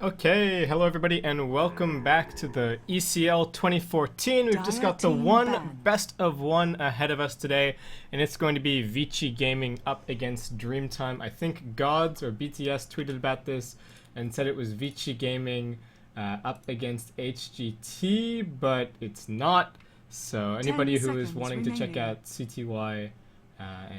Okay, hello everybody and welcome back to the ECL 2014. We've just got the one best of one ahead of us today, and it's going to be Vici Gaming up against Dreamtime. I think Gods or BTS tweeted about this and said it was Vici Gaming up against HGT, but it's not. So anybody who is wanting to check out CTY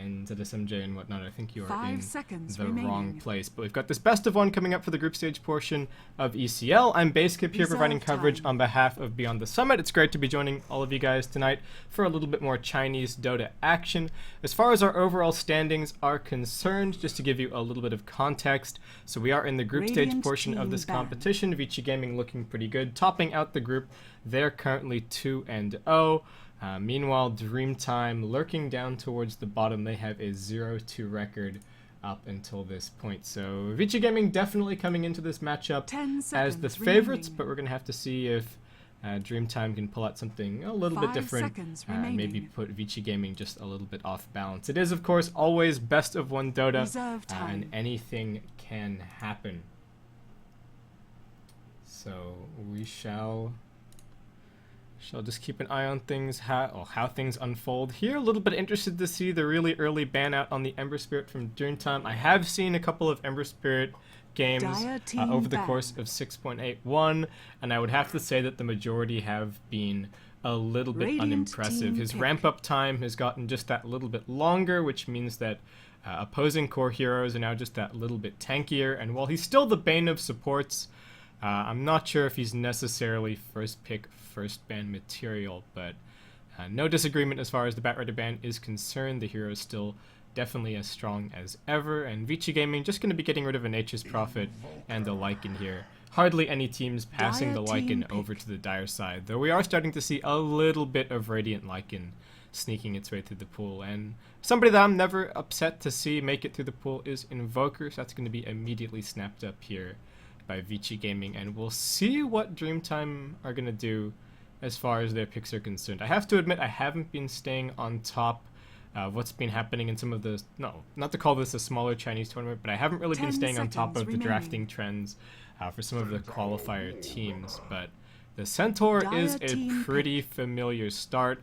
and ZSMJ and whatnot, I think you are in the wrong place. But we've got this best of one coming up for the group stage portion of ECL. I'm Basecap here providing coverage on behalf of Beyond the Summit. It's great to be joining all of you guys tonight for a little bit more Chinese Dota action. As far as our overall standings are concerned, just to give you a little bit of context, so we are in the group stage portion of this competition. Vici Gaming looking pretty good, topping out the group. They're currently 2-0. Meanwhile, Dreamtime lurking down towards the bottom. They have a 0-2 record up until this point. So Vici Gaming definitely coming into this matchup as the favorites, but we're going to have to see if Dreamtime can pull out something a little bit different. Maybe put Vici Gaming just a little bit off balance. It is, of course, always best of one Dota, and anything can happen. So we shall just keep an eye on things, how things unfold here. A little bit interested to see the really early ban out on the Ember Spirit from Dreamtime. I have seen a couple of Ember Spirit games over the course of 6.81, and I would have to say that the majority have been a little bit unimpressive. His ramp-up time has gotten just that little bit longer, which means that opposing core heroes are now just that little bit tankier, and while he's still the bane of supports, I'm not sure if he's necessarily first pick, first ban material, but no disagreement as far as the Batrider ban is concerned. The hero is still definitely as strong as ever, and Vici Gaming just going to be getting rid of a Nature's Prophet and the Lycan here. Hardly any teams passing the Lycan over to the Dire side, though we are starting to see a little bit of Radiant Lycan sneaking its way through the pool, and somebody that I'm never upset to see make it through the pool is Invoker, so that's going to be immediately snapped up here by Vici Gaming, and we'll see what Dreamtime are going to do as far as their picks are concerned. I have to admit I haven't been staying on top of what's been happening in some of the, not to call this a smaller Chinese tournament, but I haven't really been staying on top of the drafting trends for some of the qualifier teams. But the Centaur is a pretty familiar start.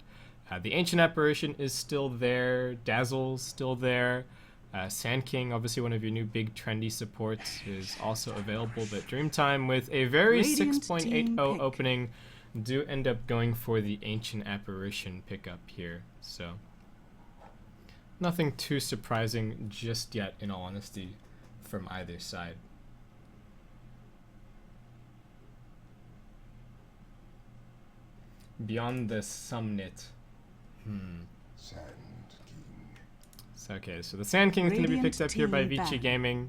The Ancient Apparition is still there, Dazzle's still there. Sand King, obviously one of your new big trendy supports, is also available, but Dreamtime with a very 6.80 opening do end up going for the Ancient Apparition pickup here. So nothing too surprising just yet, in all honesty, from either side. Beyond the Summit. Okay, so the Sand King is going to be picked up here by Vici Gaming.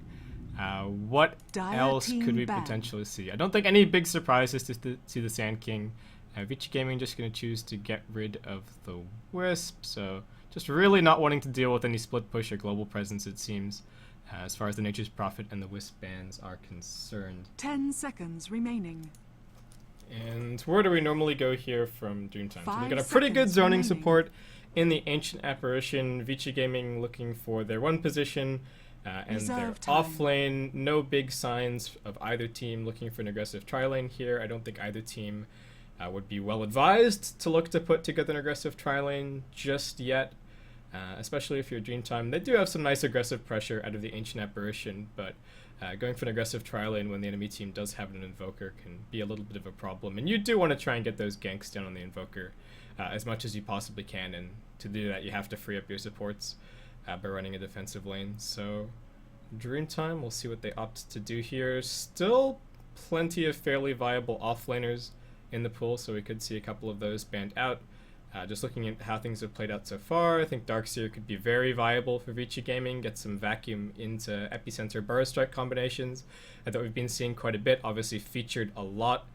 What else could we potentially see? I don't think any big surprises to see the Sand King. Vici Gaming just going to choose to get rid of the Wisp, so just really not wanting to deal with any split push or global presence, it seems, as far as the Nature's Prophet and the Wisp bans are concerned. 10 seconds remaining. And where do we normally go here from Dreamtime? So we've got a pretty good zoning support in the Ancient Apparition. Vici Gaming looking for their one position and their off lane. No big signs of either team looking for an aggressive tri-lane here. I don't think either team would be well advised to look to put together an aggressive tri-lane just yet, especially if you're Dreamtime. They do have some nice aggressive pressure out of the Ancient Apparition, but going for an aggressive tri-lane when the enemy team does have an Invoker can be a little bit of a problem, and you do want to try and get those ganks down on the Invoker as much as you possibly can, and to do that you have to free up your supports by running a defensive lane. So Dreamtime, we'll see what they opt to do here. Still plenty of fairly viable offlaners in the pool, so we could see a couple of those banned out. Just looking at how things have played out so far, I think Darkseer could be very viable for Vici Gaming, get some vacuum into Epicenter Burrow Strike combinations that we've been seeing quite a bit, obviously featured a lot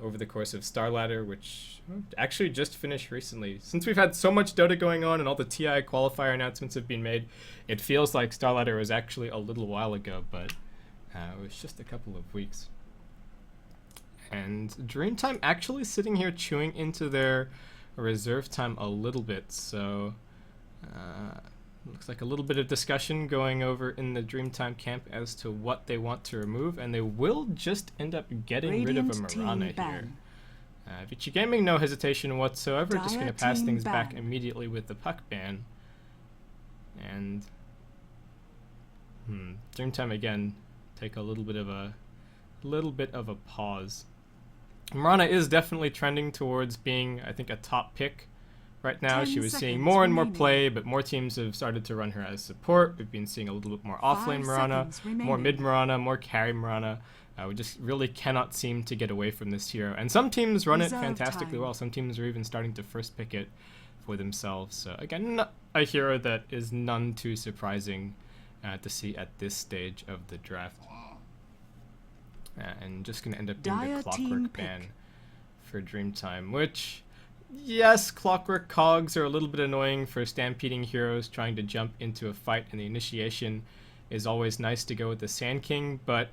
over the course of Starladder, which actually just finished recently. Since we've had so much Dota going on and all the TI qualifier announcements have been made, it feels like Starladder was actually a little while ago, but it was just a couple of weeks. And Dreamtime actually sitting here chewing into their reserve time a little bit, so Looks like a little bit of discussion going over in the Dreamtime camp as to what they want to remove, and they will just end up getting rid of a Mirana here. Vici Gaming, no hesitation whatsoever, just going to pass things back immediately with the puck ban. And Dreamtime again take a little bit of a pause. Mirana is definitely trending towards being, I think, a top pick right now. She was seeing more and more play, but more teams have started to run her as support. We've been seeing a little bit more offlane Mirana, more mid Mirana, more carry Mirana. We just really cannot seem to get away from this hero. And some teams run it fantastically well. Some teams are even starting to first pick it for themselves. So again, a hero that is none too surprising to see at this stage of the draft. And just going to end up being the Clockwork ban for Dreamtime, which, yes, Clockwork cogs are a little bit annoying for stampeding heroes trying to jump into a fight, and the initiation is always nice to go with the Sand King, but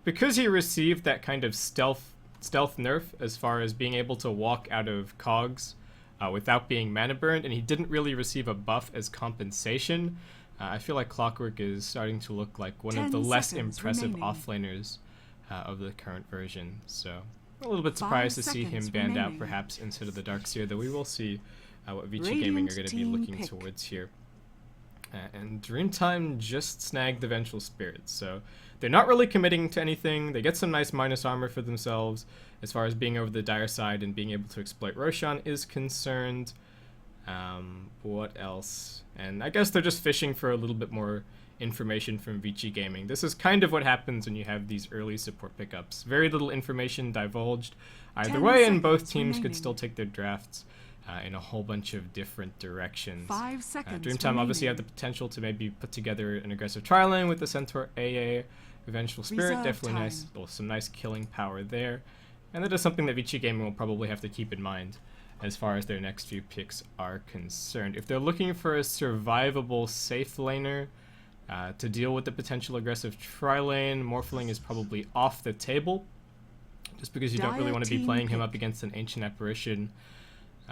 because he received that kind of stealth nerf as far as being able to walk out of cogs without being mana burned, and he didn't really receive a buff as compensation, I feel like Clockwork is starting to look like one of the less impressive offlaners of the current version. So a little bit surprised to see him banned out perhaps instead of the Darkseer, though we will see what Vici Gaming are going to be looking towards here. And Dreamtime just snagged the Vengeful Spirits, so they're not really committing to anything. They get some nice minus armor for themselves as far as being over the dire side and being able to exploit Roshan is concerned. What else? And I guess they're just fishing for a little bit more information from Vici Gaming. This is kind of what happens when you have these early support pickups. Very little information divulged either way, and both teams could still take their drafts in a whole bunch of different directions. Dreamtime obviously have the potential to maybe put together an aggressive tri-lane with the Centaur AA, Vengeful Spirit, definitely nice, well, some nice killing power there. And that is something that Vici Gaming will probably have to keep in mind as far as their next few picks are concerned. If they're looking for a survivable safe laner to deal with the potential aggressive tri-lane, Morphling is probably off the table, just because you don't really want to be playing him up against an Ancient Apparition.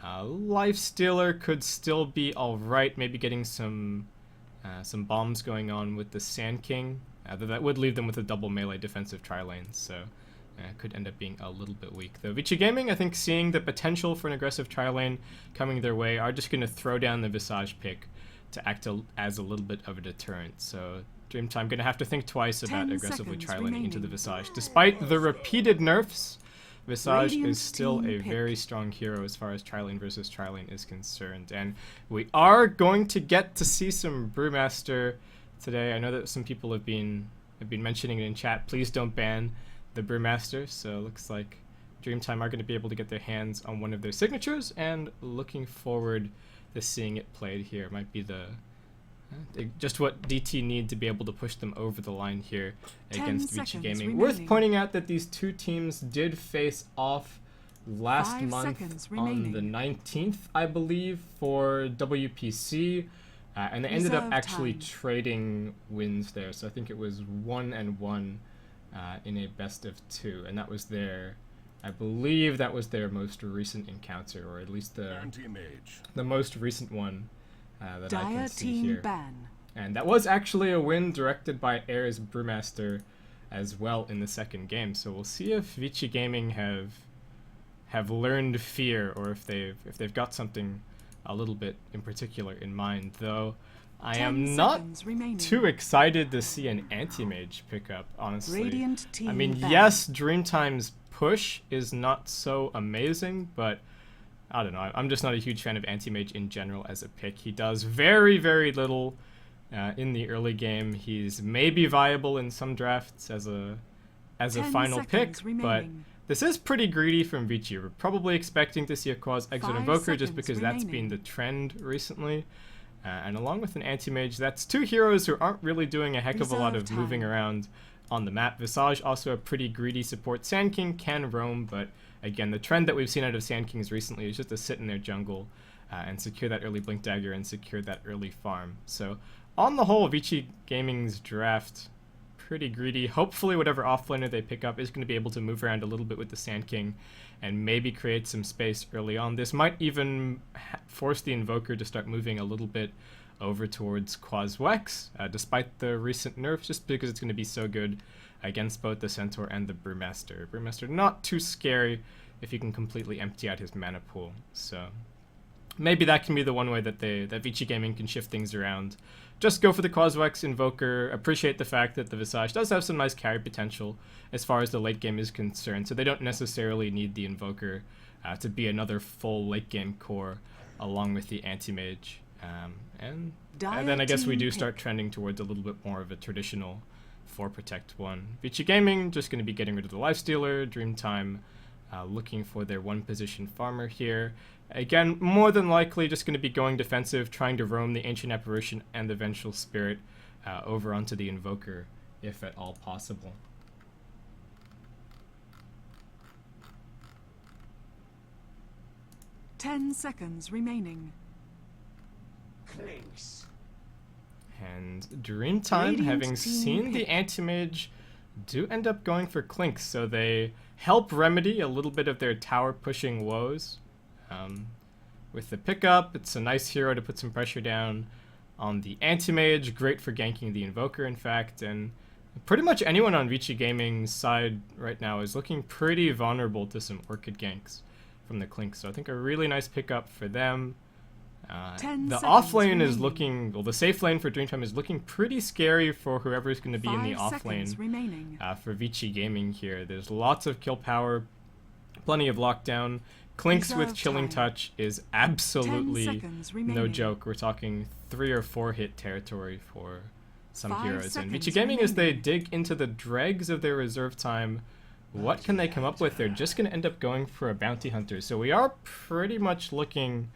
Lifestealer could still be alright, maybe getting some bombs going on with the Sand King. That would leave them with a double melee defensive tri-lane, so could end up being a little bit weak. Though Vici Gaming, I think, seeing the potential for an aggressive tri-lane coming their way, are just going to throw down the Visage pick to act as a little bit of a deterrent. So Dreamtime going to have to think twice about aggressively tri-laning into the Visage. Despite the repeated nerfs, Visage is still a very strong hero as far as tri-lane versus tri-lane is concerned. And we are going to get to see some Brewmaster today. I know that some people have been mentioning it in chat. Please don't ban the Brewmaster. So it looks like Dreamtime are going to be able to get their hands on one of their signatures, and looking forward to seeing it played here. Might be the just what DT need to be able to push them over the line here against Vici Gaming. Worth pointing out that these two teams did face off last month on the 19th, I believe, for WPC, and they ended up actually trading wins there. So I think it was 1-1 in a best of 2, and that was their, I believe that was their most recent encounter, or at least the most recent one that I can see here. And that was actually a win directed by Air's Brewmaster as well in the second game. So we'll see if Vici Gaming have learned fear, or if they've got something a little bit in particular in mind. Though I am not too excited to see an anti-mage pickup, honestly. I mean, yes, Dreamtime's push is not so amazing, but I don't know. I'm just not a huge fan of anti-mage in general as a pick. He does very, very little in the early game. He's maybe viable in some drafts as a final pick, but this is pretty greedy from Vici. We're probably expecting to see a Quas Exit Invoker just because that's been the trend recently. And along with an anti-mage, that's two heroes who aren't really doing a heck of a lot of moving around on the map. Visage, also a pretty greedy support. Sand King can roam, but again, the trend that we've seen out of Sand Kings recently is just to sit in their jungle and secure that early Blink Dagger and secure that early farm. So on the whole, Vici Gaming's draft, pretty greedy. Hopefully whatever offlaner they pick up is going to be able to move around a little bit with the Sand King and maybe create some space early on. This might even force the Invoker to start moving a little bit over towards Quaswex, despite the recent nerfs, just because it's going to be so good against both the Centaur and the Brewmaster. Brewmaster not too scary if you can completely empty out his mana pool, so maybe that can be the one way that Vici Gaming can shift things around. Just go for the Quaswex Invoker, appreciate the fact that the Visage does have some nice carry potential as far as the late game is concerned, so they don't necessarily need the Invoker to be another full late game core along with the Anti-Mage. And then I guess we do start trending towards a little bit more of a traditional 4 Protect 1. Vici Gaming just going to be getting rid of the Lifestealer, Dreamtime looking for their 1 position farmer here. Again, more than likely just going to be going defensive, trying to roam the Ancient Apparition and the Vengeful Spirit over onto the Invoker, if at all possible. Ten seconds remaining. Clinks. And Dreamtime, Radiant having team seen pick. the Anti-Mage, do end up going for Clinks, so they help remedy a little bit of their tower pushing woes. With the pickup, it's a nice hero to put some pressure down on the Anti-Mage, great for ganking the Invoker, in fact, and pretty much anyone on Vici Gaming's side right now is looking pretty vulnerable to some Orchid ganks from the Clinks, so I think a really nice pickup for them. 10 The seconds off lane is remaining. looking, well, the safe lane for Dreamtime is looking pretty scary for whoever's going to be in the 5 off lane seconds remaining. for Vici Gaming here. There's lots of kill power, plenty of lockdown. Clinks with Reserve Chilling time. Touch is 10 absolutely seconds no remaining. joke. We're talking 3 or 4 hit territory for some 5 heroes. And Vici seconds Gaming, as they remaining. dig into the dregs of their reserve time, what can they come up with? They're just going to end up going for a Bounty Hunter. So we are pretty much looking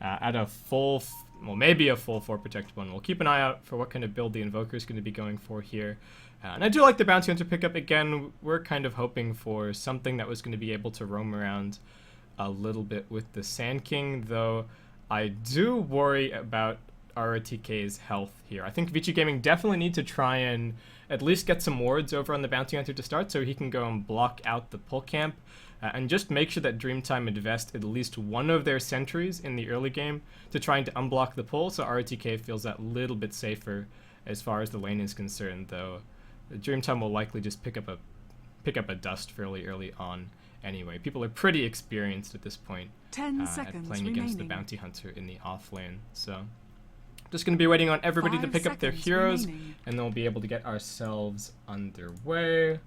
at a full, well, maybe a full 4 Protect 1. We'll keep an eye out for what kind of build the Invoker is going to be going for here. And I do like the Bounty Hunter pickup. Again, we're kind of hoping for something that was going to be able to roam around a little bit with the Sand King, though I do worry about ROTK's health here. I think Vici Gaming definitely need to try and at least get some wards over on the Bounty Hunter to start so he can go and block out the pull camp. And just make sure that Dreamtime invest at least one of their sentries in the early game to trying to unblock the pull, so ROTK feels that little bit safer as far as the lane is concerned, though Dreamtime will likely just pick up a dust fairly early on anyway. People are pretty experienced at this point 10 at seconds playing remaining. against the Bounty Hunter in the off lane, so just going to be waiting on everybody to 5 pick up their seconds heroes, remaining. and then we'll be able to get ourselves underway.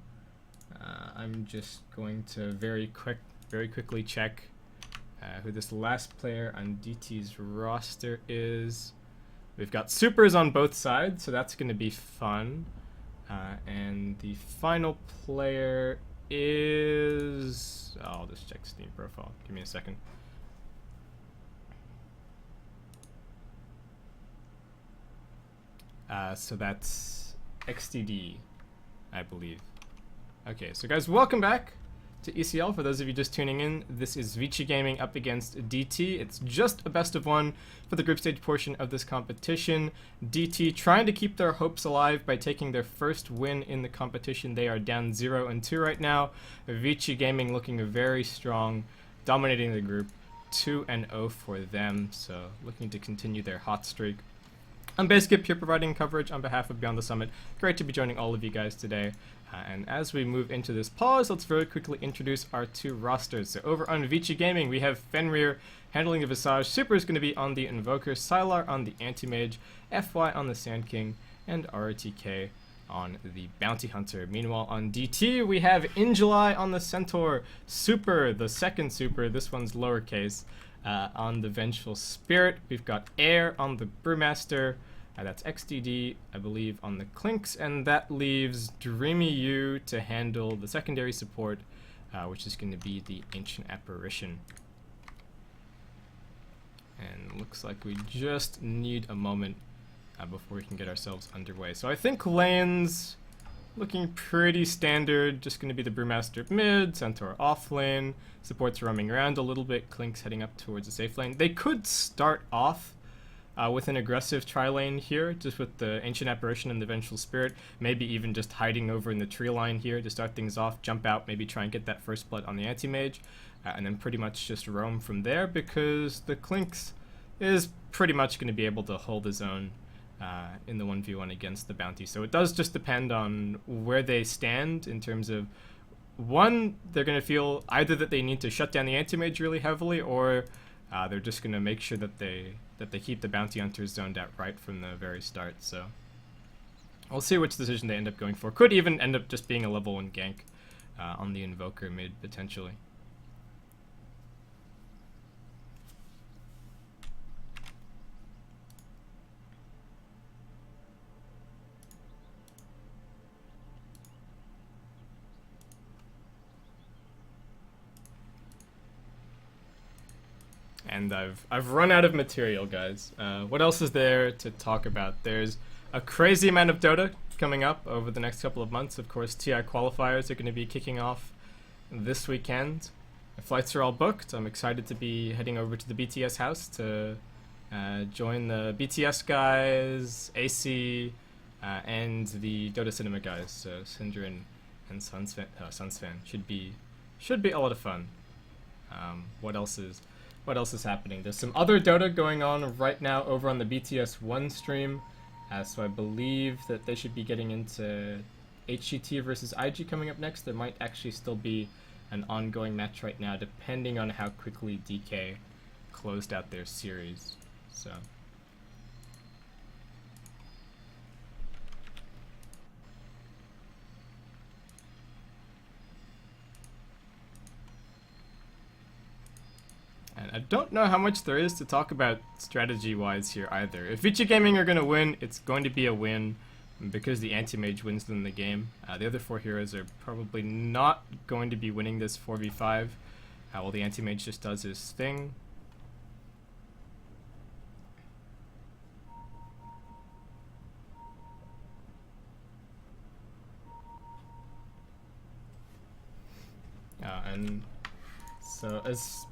I'm just going to very quickly check who this last player on DT's roster is. We've got supers on both sides, so that's going to be fun. And the final player is... Oh, I'll just check Steam profile. Give me a second. So that's XTD, I believe. Okay, so guys, welcome back to ECL. For those of you just tuning in, this is Vici Gaming up against DT. It's just a best of 1 for the group stage portion of this competition. DT trying to keep their hopes alive by taking their first win in the competition. They are down 0-2 right now. Vici Gaming looking very strong, dominating the group. 2-0 for them, so looking to continue their hot streak. I'm Baseskip here providing coverage on behalf of Beyond the Summit. Great to be joining all of you guys today. And as we move into this pause, let's very quickly introduce our 2 rosters. So over on Vici Gaming, we have Fenrir handling the Visage. Super is going to be on the Invoker, Sylar on the Anti-Mage, FY on the Sand King, and RTK on the Bounty Hunter. Meanwhile, on DT, we have Injuly on the Centaur, Super, the second Super, this one's lowercase, on the Vengeful Spirit. We've got Air on the Brewmaster. That's XDD, I believe, on the Clinks, and that leaves Dreamy U to handle the secondary support, which is going to be the Ancient Apparition. And looks like we just need a moment before we can get ourselves underway. So I think lanes looking pretty standard, just going to be the Brewmaster mid, Centaur off lane, supports roaming around a little bit, Clinks heading up towards the safe lane. They could start off with an aggressive tri-lane here, just with the Ancient Apparition and the Vengeful Spirit, maybe even just hiding over in the tree line here to start things off, jump out, maybe try and get that first blood on the Anti-Mage, and then pretty much just roam from there, because the Clinks, is pretty much going to be able to hold his own in the 1v1 against the bounty. So it does just depend on where they stand in terms of, one, they're going to feel either that they need to shut down the anti-mage really heavily, or they're just going to make sure that they keep the bounty hunters zoned out right from the very start. So we'll see which decision they end up going for. Could even end up just being a level 1 gank on the Invoker mid, potentially. And I've run out of material, guys. What else is there to talk about? There's a crazy amount of Dota coming up over the next couple of months. Of course, TI qualifiers are going to be kicking off this weekend. The flights are all booked. I'm excited to be heading over to the BTS house to join the BTS guys, AC, and the Dota Cinema guys. So Syndra and Sunsfan should be a lot of fun. What else is happening? There's some other Dota going on right now over on the BTS 1 stream. So I believe that they should be getting into HGT versus IG coming up next. There might actually still be an ongoing match right now, depending on how quickly DK closed out their series. So and I don't know how much there is to talk about strategy-wise here either. If Vici Gaming are going to win, it's going to be a win because the anti-mage wins them the game. The other 4 heroes are probably not going to be winning this 4v5 while the anti-mage just does his thing. And so,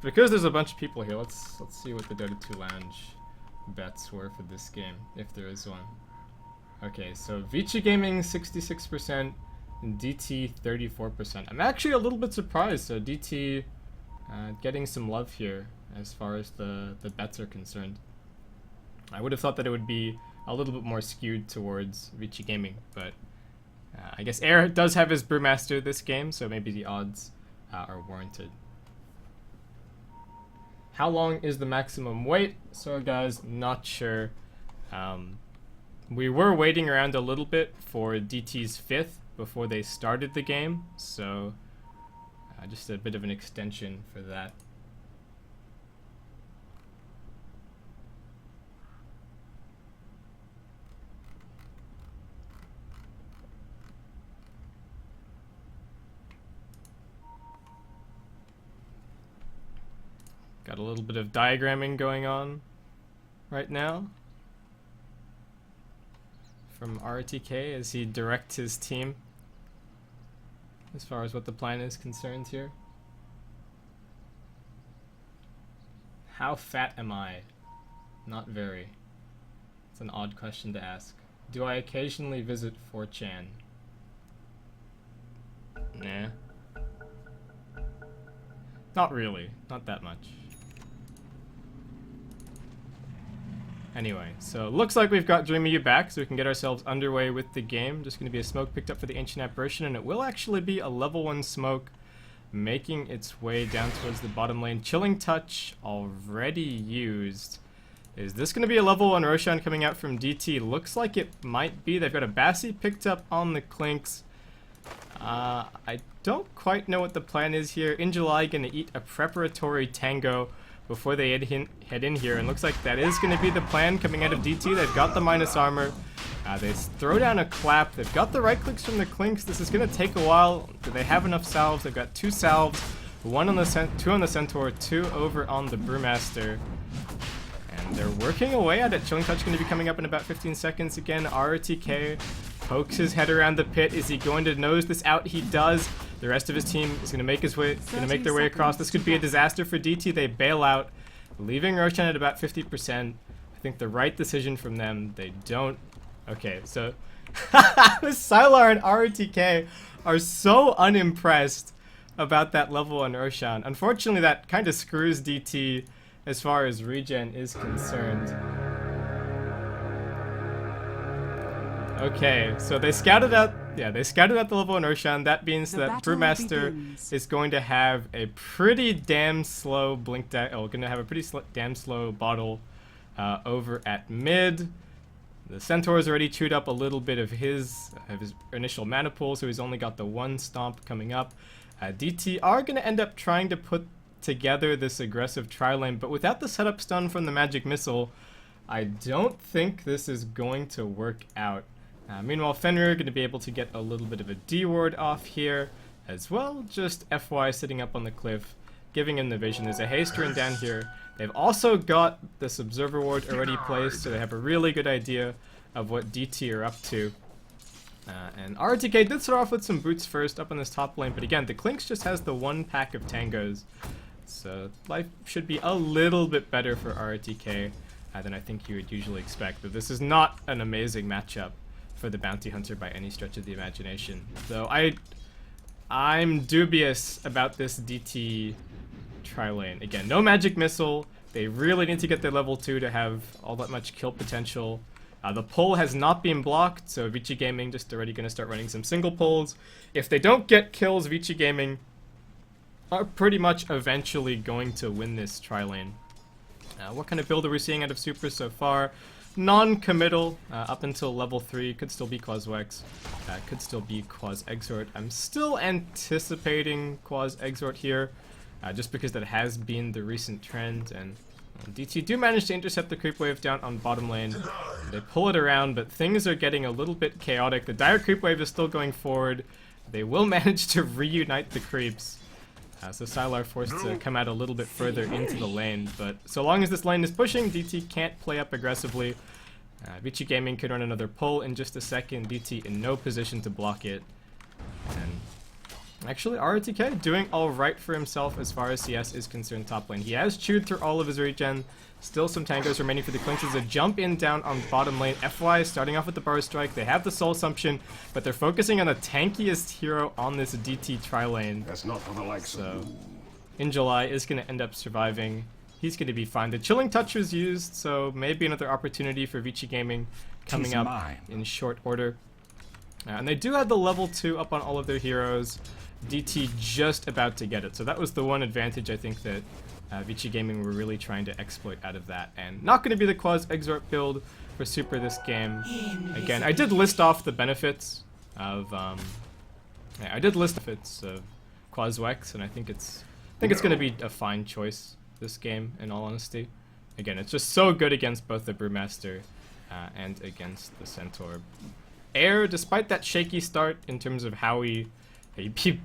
because there's a bunch of people here, let's see what the Dota 2 Lounge bets were for this game, if there is one. Okay, so Vici Gaming 66%, and DT 34%. I'm actually a little bit surprised. So DT getting some love here as far as the bets are concerned. I would have thought that it would be a little bit more skewed towards Vici Gaming, but I guess Air does have his Brewmaster this game, so maybe the odds are warranted. How long is the maximum wait? So guys, not sure. We were waiting around a little bit for DT's 5th before they started the game, so just a bit of an extension for that. Got a little bit of diagramming going on right now from RTK as he directs his team as far as what the plan is concerned here. How fat am I? Not very. It's an odd question to ask. Do I occasionally visit 4chan? Nah. Not really. Not that much. Anyway, so looks like we've got DreamyU back, so we can get ourselves underway with the game. Just going to be a smoke picked up for the Ancient Apparition, and it will actually be a level 1 smoke making its way down towards the bottom lane. Chilling Touch already used. Is this going to be a level 1 Roshan coming out from DT? Looks like it might be. They've got a Bassi picked up on the Clinks. I don't quite know what the plan is here. In July, going to eat a preparatory tango before they head in here, and looks like that is going to be the plan coming out of DT. They've got the minus armor. They throw down a clap. They've got the right clicks from the Clinks. This is going to take a while. Do they have enough salves? They've got 2 salves, 2 on the Centaur, 2 over on the Brewmaster. And they're working away at it. Chilling Touch going to be coming up in about 15 seconds again. RTK pokes his head around the pit. Is he going to nose this out? He does. The rest of his team is going to make their way across. This could be a disaster for DT. They bail out, leaving Roshan at about 50%. I think the right decision from them. They don't. Okay, so Sylar and RTK are so unimpressed about that level on Roshan. Unfortunately, that kind of screws DT as far as regen is concerned. Okay, so they scouted out, they scouted out the level in Roshan. That means that Brewmaster is going to have a pretty damn slow blink deck, going to have a pretty damn slow bottle over at mid. The Centaur's already chewed up a little bit of his initial mana pool, so he's only got the one stomp coming up. DT are going to end up trying to put together this aggressive tri-lane, but without the setup stun from the magic missile, I don't think this is going to work out. Meanwhile, Fenrir going to be able to get a little bit of a D ward off here as well. Just FY sitting up on the cliff, giving him the vision. There's a haste rune down here. They've also got this observer ward already placed, so they have a really good idea of what DT are up to. And RTK did start off with some boots first up on this top lane, but again, the Clinks just has the one pack of tangos. So life should be a little bit better for RTK than I think you would usually expect. But this is not an amazing matchup for the Bounty Hunter by any stretch of the imagination. So I'm dubious about this DT tri-lane. Again, no magic missile. They really need to get their level 2 to have all that much kill potential. The pull has not been blocked, so Vici Gaming just already going to start running some single pulls. If they don't get kills, Vici Gaming are pretty much eventually going to win this tri-lane. What kind of build are we seeing out of Super so far? Non-committal up until level 3. Could still be Quas Wex. Could still be Quas Exort. I'm still anticipating Quas Exort here, just because that has been the recent trend. And DT do manage to intercept the creep wave down on bottom lane. They pull it around, but things are getting a little bit chaotic. The dire creep wave is still going forward. They will manage to reunite the creeps. So Sylar forced to come out a little bit further into the lane, but so long as this lane is pushing, DT can't play up aggressively. Vici Gaming could run another pull in just a second. DT in no position to block it. And actually, RTK doing alright for himself as far as CS is concerned top lane. He has chewed through all of his regen. Still some tangos remaining for the Clinks. There's a jump in down on bottom lane. FY starting off with the Burrow Strike. They have the Soul Assumption, but they're focusing on the tankiest hero on this DT tri-lane. That's not for the likes so, In July is going to end up surviving. He's going to be fine. The Chilling Touch was used, so maybe another opportunity for Vici Gaming coming up in short order. And they do have the level 2 up on all of their heroes. DT just about to get it, so that was the one advantage I think that Vici Gaming were really trying to exploit out of that. And not going to be the Quas Exort build for Super this game. Again, I did list off the benefits of Quas Wex, and I think it's going to be a fine choice this game, in all honesty. Again, it's just so good against both the Brewmaster and against the Centaur. Air, despite that shaky start in terms of how he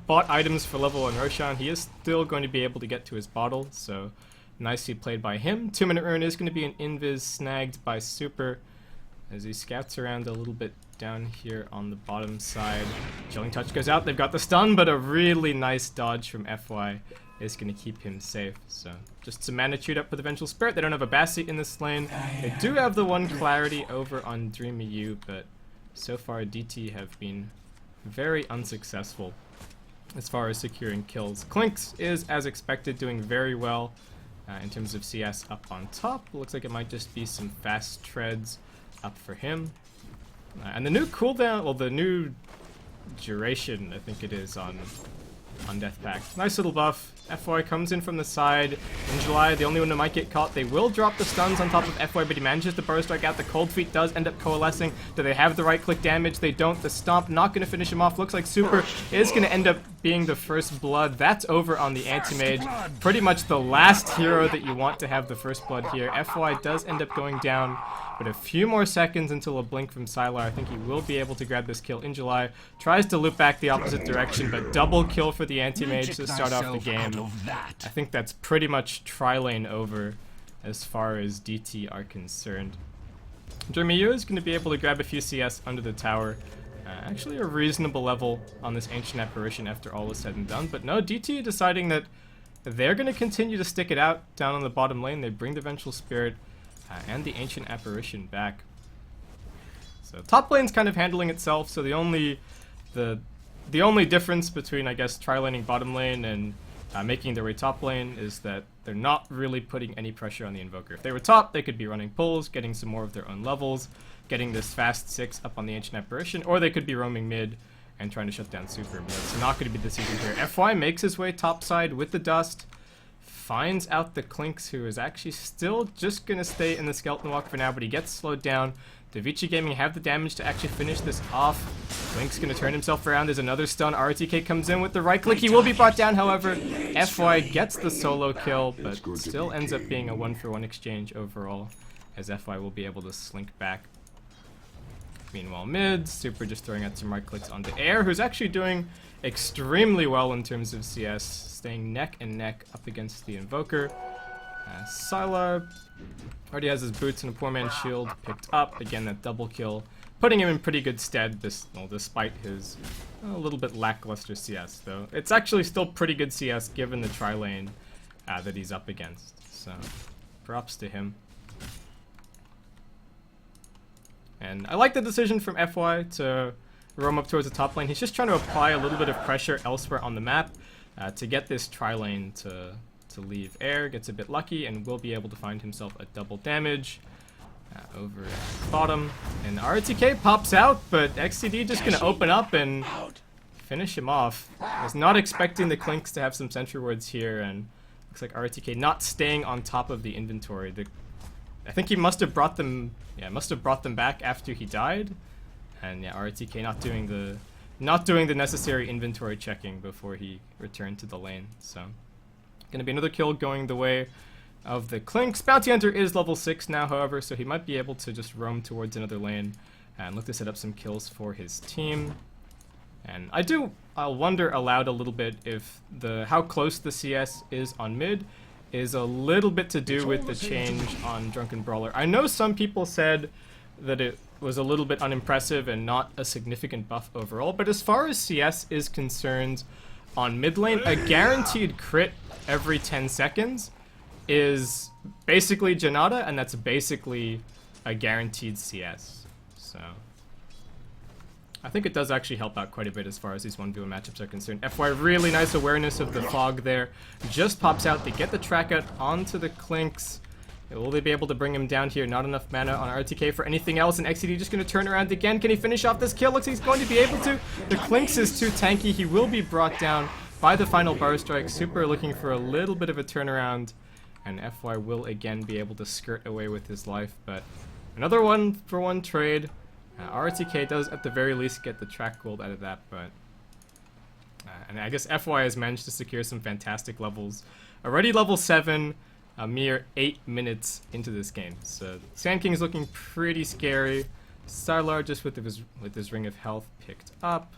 bought items for level 1 Roshan, he is still going to be able to get to his bottle, so nicely played by him. 2-minute rune is going to be an invis snagged by Super as he scouts around a little bit down here on the bottom side. Chilling Touch goes out, they've got the stun, but a really nice dodge from FY is going to keep him safe. So just some mana chewed up with Vengeful Spirit. They don't have a Bassi in this lane. They do have the one Clarity over on Dreamy U, but so far DT have been very unsuccessful as far as securing kills. Clinks is, as expected, doing very well in terms of CS up on top. Looks like it might just be some fast treads up for him. And the new cooldown, well, the new duration, I think it is, on Death Pact. Nice little buff. FY comes in from the side. In July, the only one who might get caught. They will drop the stuns on top of FY, but he manages to Burrow Strike out. The Cold Feet does end up coalescing. Do they have the right-click damage? They don't. The Stomp not going to finish him off. Looks like Super is going to end up being the first blood. That's over on the Anti-Mage. Pretty much the last hero that you want to have the first blood here. FY does end up going down, but a few more seconds until a blink from Sylar. I think he will be able to grab this kill. In July tries to loop back the opposite direction, but double kill for the Anti-Mage to start off the game. I think that's pretty much tri-lane over as far as DT are concerned. Dreamy U is going to be able to grab a few CS under the tower. Actually a reasonable level on this Ancient Apparition after all is said and done. But no, DT deciding that they're going to continue to stick it out down on the bottom lane. They bring the Vengeful Spirit and the Ancient Apparition back. So top lane's kind of handling itself, so the only difference between, I guess, tri-laning bottom lane and making their way top lane is that they're not really putting any pressure on the Invoker. If they were top, they could be running pulls, getting some more of their own levels, getting this fast 6 up on the Ancient Apparition, or they could be roaming mid and trying to shut down Super. But it's not going to be the decision here. FY makes his way topside with the dust, finds out the Clinks, who is actually still just going to stay in the Skeleton Walk for now, but he gets slowed down. The Vici Gaming have the damage to actually finish this off. Link's going to turn himself around. There's another stun. RTK comes in with the right click. He will be brought down, however. FY gets the solo kill, but still ends up being a 1-for-1 exchange overall, as FY will be able to slink back. Meanwhile, mid, Super just throwing out some right clicks onto Air, who's actually doing extremely well in terms of CS, staying neck and neck up against the Invoker. Sylar already has his boots and a poor man's shield picked up. Again, that double kill, putting him in pretty good stead, despite his a little bit lackluster CS, though. It's actually still pretty good CS given the tri-lane that he's up against, so props to him. And I like the decision from FY to roam up towards the top lane. He's just trying to apply a little bit of pressure elsewhere on the map to get this tri-lane to leave. Air gets a bit lucky and will be able to find himself a double damage over at the bottom. And RTK pops out, but XTD just going to open up and finish him off. I was not expecting the Clinks to have some sentry wards here, and looks like RTK not staying on top of the inventory. I think he must have brought them, back after he died. And yeah, RTK not doing the necessary inventory checking before he returned to the lane. So gonna be another kill going the way of the Clinks. Bounty Hunter is level 6 now, however, so he might be able to just roam towards another lane and look to set up some kills for his team. And I'll wonder aloud a little bit if how close the CS is on mid is a little bit to do with the change on Drunken Brawler. I know some people said that it was a little bit unimpressive and not a significant buff overall, but as far as CS is concerned, on mid lane, a guaranteed crit every 10 seconds is basically Janata, and that's basically a guaranteed CS. So I think it does actually help out quite a bit as far as these 1v1 matchups are concerned. FY, really nice awareness of the fog there. Just pops out. They get the track out onto the Clinks. Will they be able to bring him down here? Not enough mana on RTK for anything else, and XCD just going to turn around again. Can he finish off this kill? Looks like he's going to be able to. The Clinks is too tanky. He will be brought down by the final bar strike. Super looking for a little bit of a turnaround, and FY will again be able to skirt away with his life, but another 1-for-1 trade. RTK does at the very least get the track gold out of that, but and I guess FY has managed to secure some fantastic levels. Already level 7, a mere 8 minutes into this game. So Sand King is looking pretty scary. Sylar just with his ring of health picked up.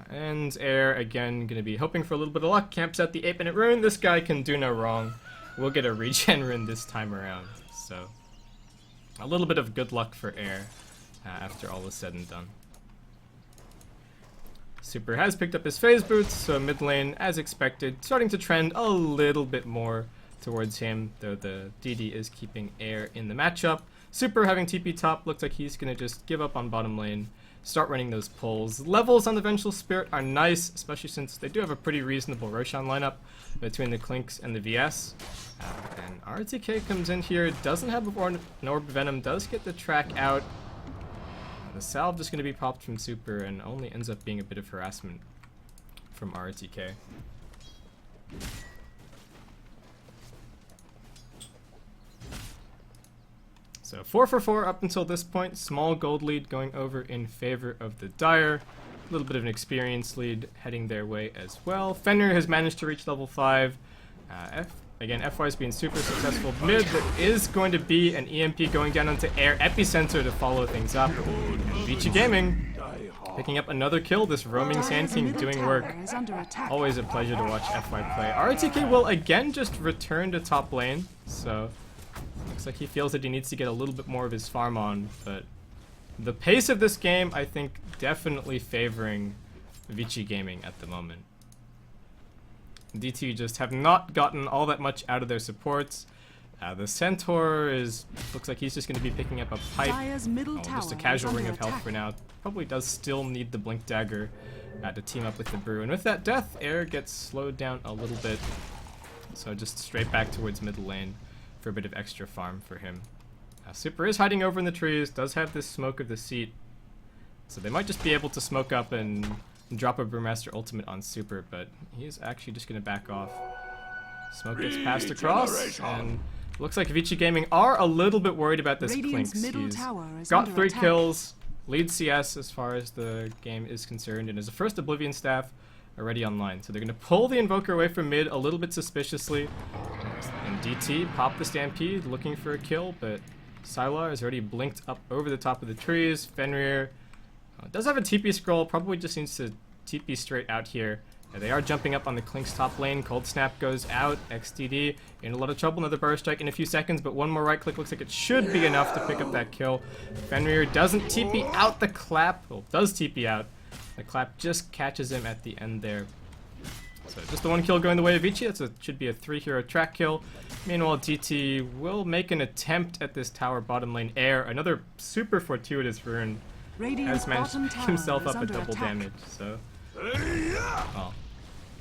And Air again gonna be hoping for a little bit of luck. Camps out the 8-minute rune. This guy can do no wrong. We'll get a regen rune this time around. So a little bit of good luck for Air after all is said and done. Super has picked up his phase boots, so mid lane, as expected, starting to trend a little bit more towards him, though the DD is keeping Air in the matchup. Super having TP top, looks like he's going to just give up on bottom lane, start running those pulls. Levels on the Vengeful Spirit are nice, especially since they do have a pretty reasonable Roshan lineup between the Clinks and the VS. And RTK comes in here, doesn't have an Orb Venom, does get the track out. The salve just going to be popped from Super and only ends up being a bit of harassment from RTK. So 4 for 4 up until this point. Small gold lead going over in favor of the Dire. A little bit of an experience lead heading their way as well. Fenrir has managed to reach level 5. Again, FY's been super successful mid. There is going to be an EMP going down onto Air Epicenter to follow things up. And Vici Gaming picking up another kill. This roaming Sand King doing work. Always a pleasure to watch FY play. RTK will again just return to top lane. So looks like he feels that he needs to get a little bit more of his farm on. But the pace of this game, I think, definitely favoring Vici Gaming at the moment. DT just have not gotten all that much out of their supports. The Centaur looks like he's just going to be picking up a pipe. Just a casual ring of health for now. Probably does still need the Blink Dagger to team up with the Brew. And with that death, Air gets slowed down a little bit. So just straight back towards middle lane for a bit of extra farm for him. Super is hiding over in the trees, does have this smoke of the seat. So they might just be able to smoke up and drop a Brewmaster ultimate on Super, but he's actually just going to back off. Smoke gets passed across, and looks like Vici Gaming are a little bit worried about this Clinks. He's got 3 kills, leads CS as far as the game is concerned, and is the first Oblivion staff already online. So they're going to pull the Invoker away from mid a little bit suspiciously. And DT popped the Stampede looking for a kill, but Sylar has already blinked up over the top of the trees. Fenrir does have a TP scroll, probably just needs to TP straight out here. They are jumping up on the Clink's top lane. Cold Snap goes out. XTD in a lot of trouble. Another Burst Strike in a few seconds, but one more right click looks like it should be enough to pick up that kill. Fenrir doesn't TP out the clap. Well, does TP out. The clap just catches him at the end there. So just the 1 kill going the way of Vici. Should be a 3-hero track kill. Meanwhile, DT will make an attempt at this tower bottom lane. Air, another super fortuitous rune, has managed to pick himself up a double damage. So, well,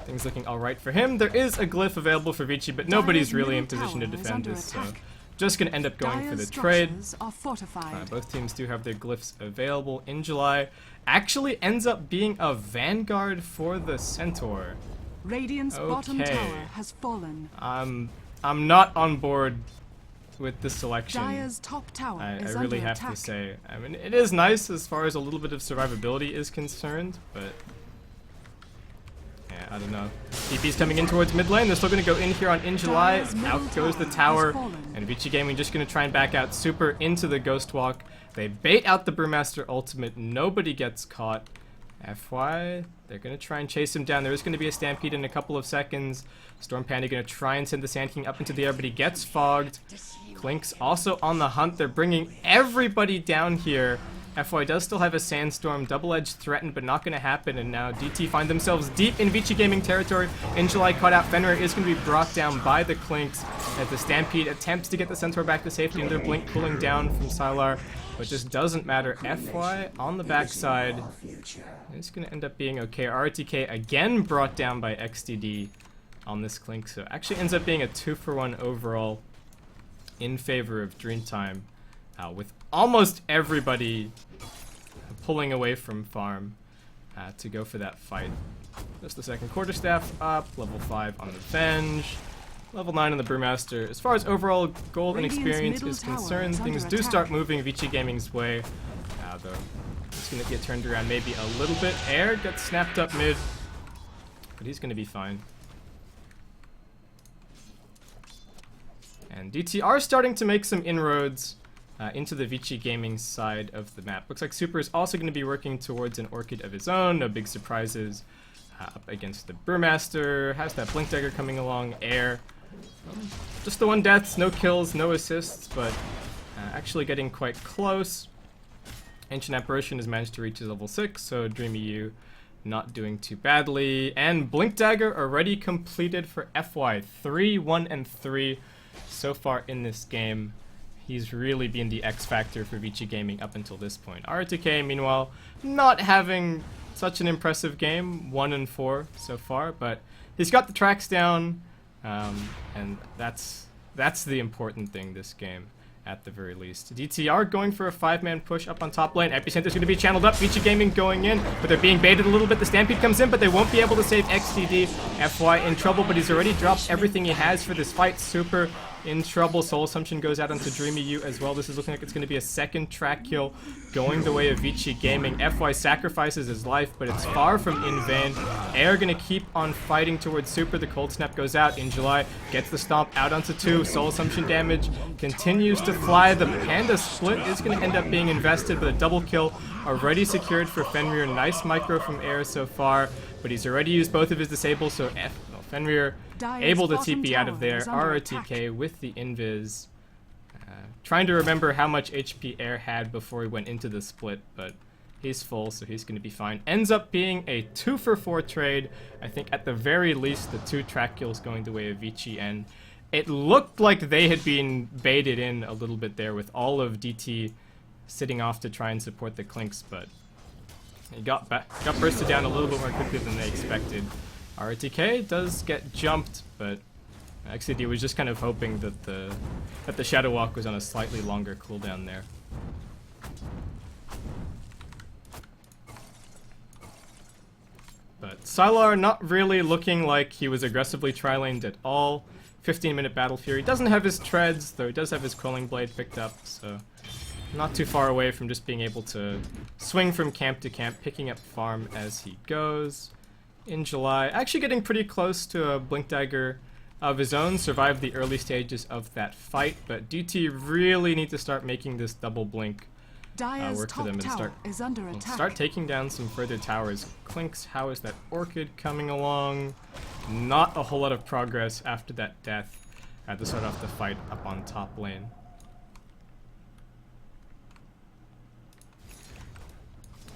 things looking alright for him. There is a glyph available for Vici, but nobody's really in position to defend this, so just going to end up going for the trade. Both teams do have their glyphs available in July. Actually ends up being a Vanguard for the Centaur. Radiant's bottom tower has fallen. I'm not on board with this selection. Dire's top tower I is really under have attack. to say. I mean, it is nice as far as a little bit of survivability is concerned, but yeah, I don't know. TP's coming in towards mid lane. They're still going to go in here on In July. Out goes the tower, and Vici Gaming just going to try and back out Super into the Ghost Walk. They bait out the Brewmaster ultimate. Nobody gets caught. FY, they're going to try and chase him down. There is going to be a Stampede in a couple of seconds. Storm Panda going to try and send the Sand King up into the air, but he gets fogged. Clink's also on the hunt. They're bringing everybody down here. FY does still have a Sandstorm. Double-edged threatened, but not going to happen. And now DT find themselves deep in Vici Gaming territory. In July caught out. Fenrir is going to be brought down by the Clinks as the Stampede attempts to get the Centaur back to safety. Another blink cooling down from Sylar, but just doesn't matter. FY on the backside. It's going to end up being okay. RTK again brought down by XDD on this Clink. So actually ends up being a 2-for-1 overall in favor of Dreamtime, with almost everybody pulling away from farm to go for that fight. Just the second quarterstaff up, level 5 on the Venge, level 9 on the Brewmaster. As far as overall gold and experience is concerned, things do start moving Vici Gaming's way, though it's going to get turned around maybe a little bit. Air gets snapped up mid, but he's going to be fine. And DT are starting to make some inroads into the Vici Gaming side of the map. Looks like Super is also going to be working towards an Orchid of his own. No big surprises up against the Brewmaster. Has that Blink Dagger coming along. Air. Just the 1 deaths, no kills, no assists, but actually getting quite close. Ancient Apparition has managed to reach his level 6, so Dreamy U not doing too badly. And Blink Dagger already completed for FY. 3, 1, and 3 so far in this game. He's really been the X factor for Vici Gaming up until this point. RTK, meanwhile, not having such an impressive game. 1 and 4 so far, but he's got the tracks down, and that's the important thing this game, at the very least. DT are going for a 5-man push up on top lane. Epicenter's going to be channeled up. Vici Gaming going in, but they're being baited a little bit. The Stampede comes in, but they won't be able to save XTD. FY in trouble, but he's already dropped everything he has for this fight. Super in trouble. Soul Assumption goes out onto Dreamy U as well. This is looking like it's going to be a second track kill going the way of Vici Gaming. FY sacrifices his life, but it's far from in vain. Air going to keep on fighting towards Super. The Cold Snap goes out. In July gets the stomp out onto 2. Soul Assumption damage continues to fly. The Panda split is going to end up being invested, but a double kill already secured for Fenrir. Nice micro from Air so far, but he's already used both of his disables, so Fenrir able to TP out of there. RTK with the invis. Trying to remember how much HP Air had before he went into the split, but he's full, so he's going to be fine. Ends up being a 2-for-4 trade. I think at the very least the 2 track kills going the way of Vici, and it looked like they had been baited in a little bit there with all of DT sitting off to try and support the Clinks, but He got bursted down a little bit more quickly than they expected. RTK does get jumped, but XCD was just kind of hoping that the Shadow Walk was on a slightly longer cooldown there. But Sylar not really looking like he was aggressively tri-laned at all. 15-minute Battle Fury. Doesn't have his treads, though he does have his Quelling Blade picked up, so not too far away from just being able to swing from camp to camp, picking up farm as he goes. In July, actually getting pretty close to a Blink Dagger of his own, survived the early stages of that fight, but DT really need to start making this double blink work for them and start taking down some further towers. Clinks, how is that Orchid coming along? Not a whole lot of progress after that death to start off the fight up on top lane.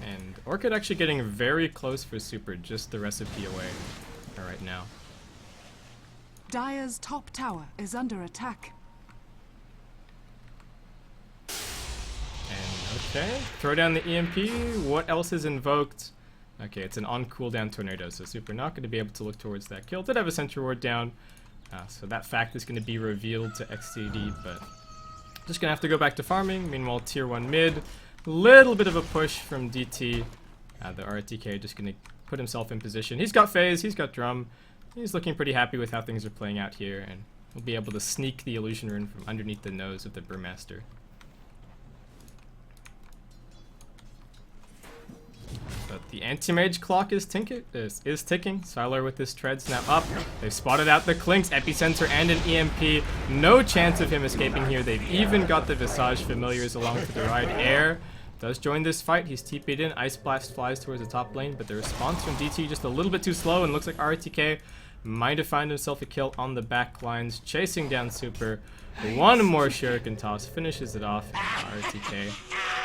And Orchid actually getting very close for super, just the recipe away right now. Dire's top tower is under attack. And okay, throw down the EMP. What else is invoked? Okay, it's an on cooldown tornado, so super not going to be able to look towards that kill. Did have a Sentry Ward down, so that fact is going to be revealed to XCD, but just going to have to go back to farming. Meanwhile, tier 1 mid, little bit of a push from DT. The RTK just going to put himself in position. He's got phase, he's got drum. He's looking pretty happy with how things are playing out here, and we'll be able to sneak the illusion rune from underneath the nose of the Brewmaster. But the anti-mage clock is ticking. Sylar with his treads now up. They've spotted out the Clinks, Epicenter, and an EMP. No chance of him escaping here. They've even got the Visage Familiars along for the ride. Air does join this fight. He's TP'd in. Ice Blast flies towards the top lane, but the response from DT just a little bit too slow, and looks like RTK might have found himself a kill on the back lines, chasing down super. One more Shuriken toss finishes it off. RTK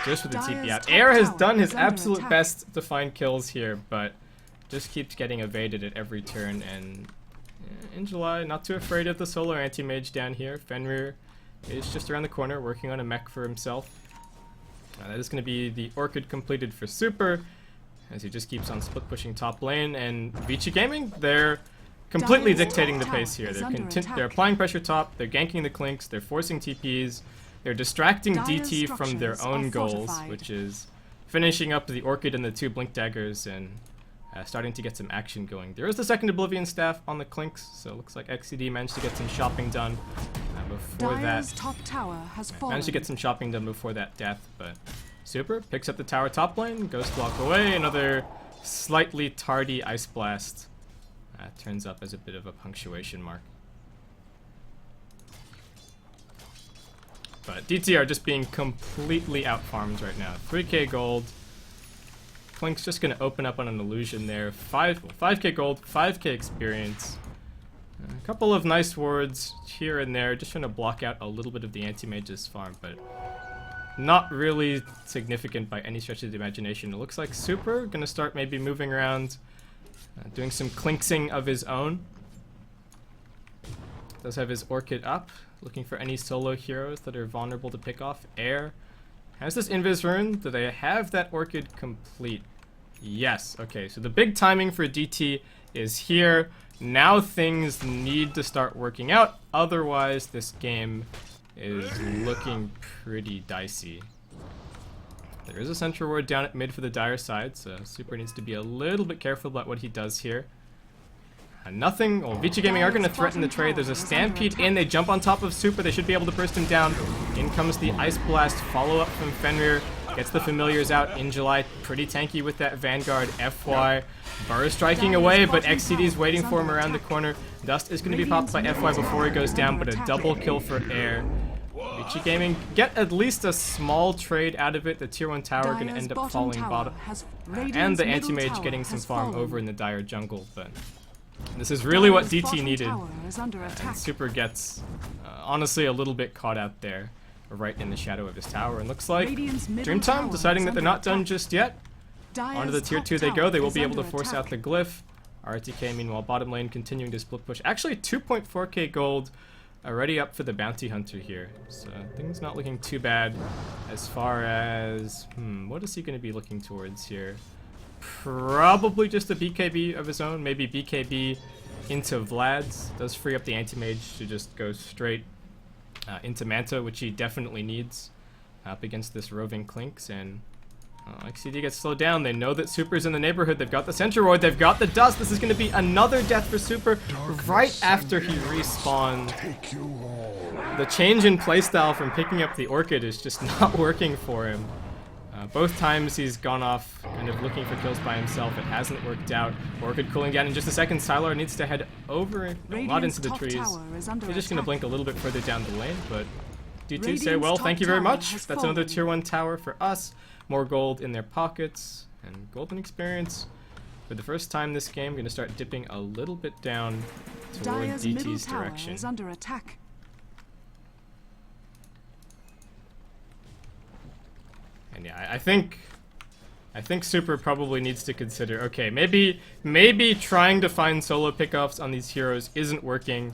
just with the TP out. Air has done his absolute best to find kills here, but just keeps getting evaded at every turn. And in July, not too afraid of the solo anti-mage down here. Fenrir is just around the corner working on a mech for himself. That is going to be the Orchid completed for super, as he just keeps on split pushing top lane. And Vici Gaming, they're completely dictating the pace here. They're applying pressure top, they're ganking the Clinks, they're forcing TPs, they're distracting DT from their own goals, which is finishing up the Orchid and the 2 Blink Daggers and starting to get some action going. There is the second Oblivion Staff on the Clinks, so it looks like XCD managed to get some shopping done before that. Top tower has managed to get some shopping done before that death, but super picks up the tower top lane, Ghost Block away, another slightly tardy Ice Blast. Turns up as a bit of a punctuation mark. But DT are just being completely out-farmed right now. 3k gold. Clink's just going to open up on an illusion there. 5k gold, 5k experience. A couple of nice wards here and there, just trying to block out a little bit of the anti-mage's farm, but not really significant by any stretch of the imagination. It looks like super going to start maybe moving around, doing some clinksing of his own. Does have his Orchid up, looking for any solo heroes that are vulnerable to pick off. Air has this Invis rune. Do they have that Orchid complete? Yes. Okay, so the big timing for DT is here. Now things need to start working out, otherwise this game is looking pretty dicey. There is a Sentry Ward down at mid for the Dire side, so super needs to be a little bit careful about what he does here. Nothing. Well, Vici Gaming are going to threaten the trade. There's a Stampede in. They jump on top of super. They should be able to burst him down. In comes the Ice Blast. Follow-up from Fenrir. Gets the Familiars out in July. Pretty tanky with that Vanguard. FY. Burr striking away, but XCD's waiting for him around the corner. Dust is going to be popped by FY before he goes down, but a double kill for Air. Vici Gaming get at least a small trade out of it. The tier 1 tower going to end up falling bottom. And the anti-mage getting some farm over in the Dire jungle, but this is really what DT needed. And super gets honestly a little bit caught out there, right in the shadow of his tower. And looks like Dreamtime deciding that they're not done just yet. Onto the tier 2 they go. They will be able to force out the glyph. RTK meanwhile bottom lane continuing to split push. Actually 2.4k gold already up for the bounty hunter here. So things not looking too bad as far as what is he going to be looking towards here? probably just a BKB of his own. Maybe BKB into Vlad's. Does free up the anti-mage to just go straight into Manta, which he definitely needs up against this roving Clinks. And XCD gets slowed down. They know that Super's in the neighborhood. They've got the Centroid. They've got the Dust. This is going to be another death for Super right after he respawned. The change in playstyle from picking up the Orchid is just not working for him. Both times he's gone off kind of looking for kills by himself. It hasn't worked out. Orchid cooling down in just a second. Sylar needs to head over, not into the trees. He's just going to blink a little bit further down the lane, but D2 say, well, thank you very much. That's another tier 1 tower for us. More gold in their pockets, and golden experience. For the first time this game, going to start dipping a little bit down toward DT's direction. Is under attack. And yeah, I think Super probably needs to consider, okay, maybe trying to find solo pickoffs on these heroes isn't working.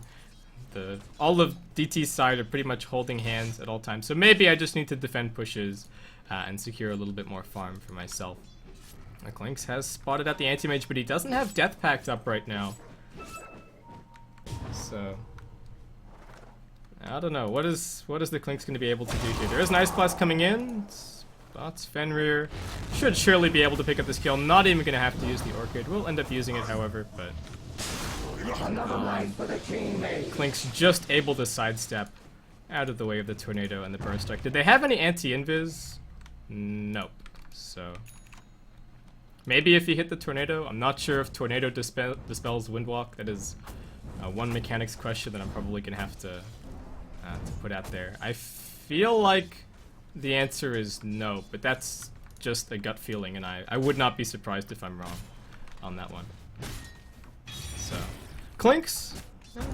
All of DT's side are pretty much holding hands at all times, so maybe I just need to defend pushes and secure a little bit more farm for myself. Clinks has spotted out the anti-mage, but he doesn't have Death Pact up right now. So I don't know, what is the Clinks going to be able to do here? There is an Ice Blast coming in. Spots Fenrir. Should surely be able to pick up this kill. Not even going to have to use the Orchid. We'll end up using it, however, but Clinks just able to sidestep out of the way of the Tornado and the Burst Strike. Did they have any anti-invis? Nope. So maybe if he hit the Tornado. I'm not sure if Tornado dispels Windwalk. That is one mechanics question that I'm probably going to have to put out there. I feel like the answer is no, but that's just a gut feeling, and I would not be surprised if I'm wrong on that one. So, Clinks,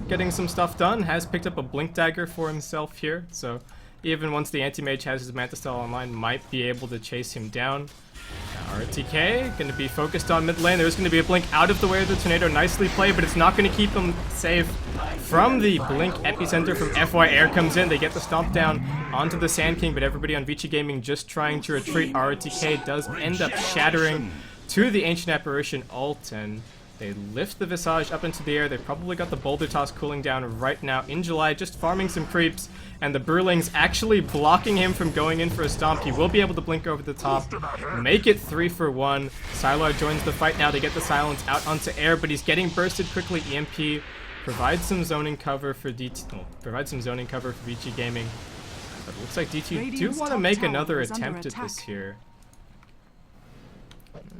getting some stuff done, has picked up a Blink Dagger for himself here, so even once the Anti-Mage has his Manta Style online, might be able to chase him down. RTK, going to be focused on mid lane. There's going to be a Blink out of the way of the Tornado. Nicely played, but it's not going to keep him safe from the Blink epicenter from FY. Air comes in. They get the stomp down onto the Sand King, but everybody on Vici Gaming just trying to retreat. RTK does end up shattering to the Ancient Apparition ult, and they lift the Visage up into the air. They've probably got the Boulder Toss cooling down right now in July, just farming some creeps, and the Burling's actually blocking him from going in for a stomp. He will be able to blink over the top, make it 3 for 1. Sylar joins the fight now to get the silence out onto air, but he's getting bursted quickly. EMP provides some zoning cover for Vici Gaming. But it looks like DT do want to make another attempt at this here.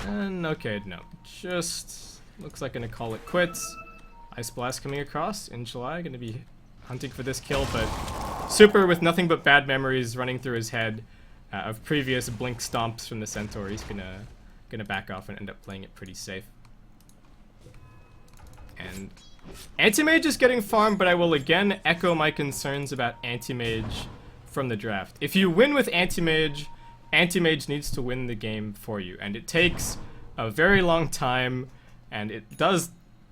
And okay, no. Just looks like gonna call it quits. Ice Blast coming across in July, gonna be hunting for this kill, but Super with nothing but bad memories running through his head of previous Blink stomps from the Centaur. He's gonna back off and end up playing it pretty safe. And Anti-Mage is getting farmed, but I will again echo my concerns about Anti-Mage from the draft. If you win with Anti-Mage, Anti-Mage needs to win the game for you, and it takes a very long time, and it does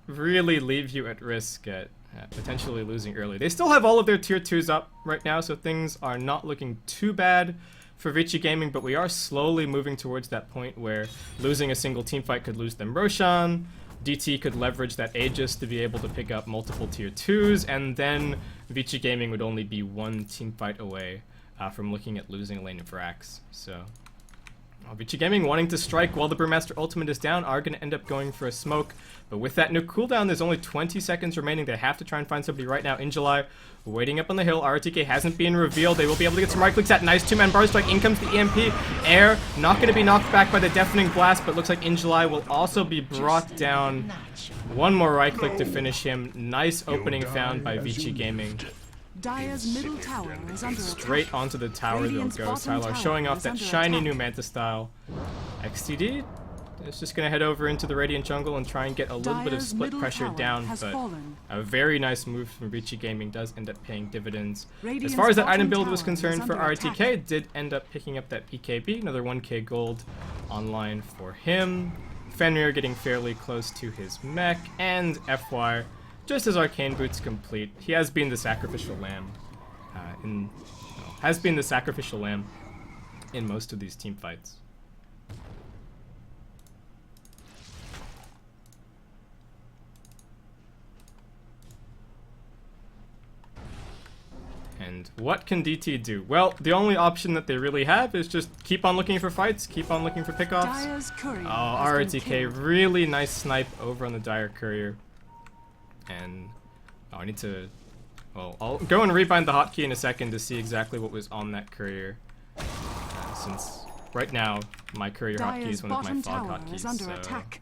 really leave you at risk at potentially losing early. They still have all of their tier 2s up right now, so things are not looking too bad for Vici Gaming, but we are slowly moving towards that point where losing a single team fight could lose them Roshan. DT could leverage that Aegis to be able to pick up multiple tier 2s, and then Vici Gaming would only be one team fight away from looking at losing a lane of Vrax. So Vici Gaming wanting to strike while the Brewmaster ultimate is down are going to end up going for a smoke, but with that new cooldown there's only 20 seconds remaining. They have to try and find somebody right now in July. Waiting up on the hill, RTK hasn't been revealed. They will be able to get some right clicks. That nice 2-man bar strike. In comes the EMP. Air not going to be knocked back by the deafening blast, but looks like in July will also be brought down. One more right click to finish him. Nice opening found by Vici Gaming. Dire's middle tower is under Straight attack. onto the tower they'll Radiant's go. bottom Sylar tower showing off is that under shiny attack. new Manta style. XTD is just going to head over into the Radiant jungle and try and get a little bit of Dire's split middle pressure tower down, has but fallen. a very nice move from Vici Gaming does end up paying dividends. As Radiant's far as that item bottom build was tower concerned is for under RTK, attack. did end up picking up that PKB, another 1k gold online for him. Fenrir getting fairly close to his mech, and FY, just as Arcane Boots complete, he has been the sacrificial lamb in most of these team fights. And what can DT do? Well, the only option that they really have is just keep on looking for fights, keep on looking for pickoffs. Dire's courier Oh, has been RTK, killed. really nice snipe over on the Dire Courier. And I need to... Well, I'll go and rebind the hotkey in a second to see exactly what was on that courier. Since right now, my courier hotkey Dire's is one of my bottom fog tower hotkeys. is under So attack.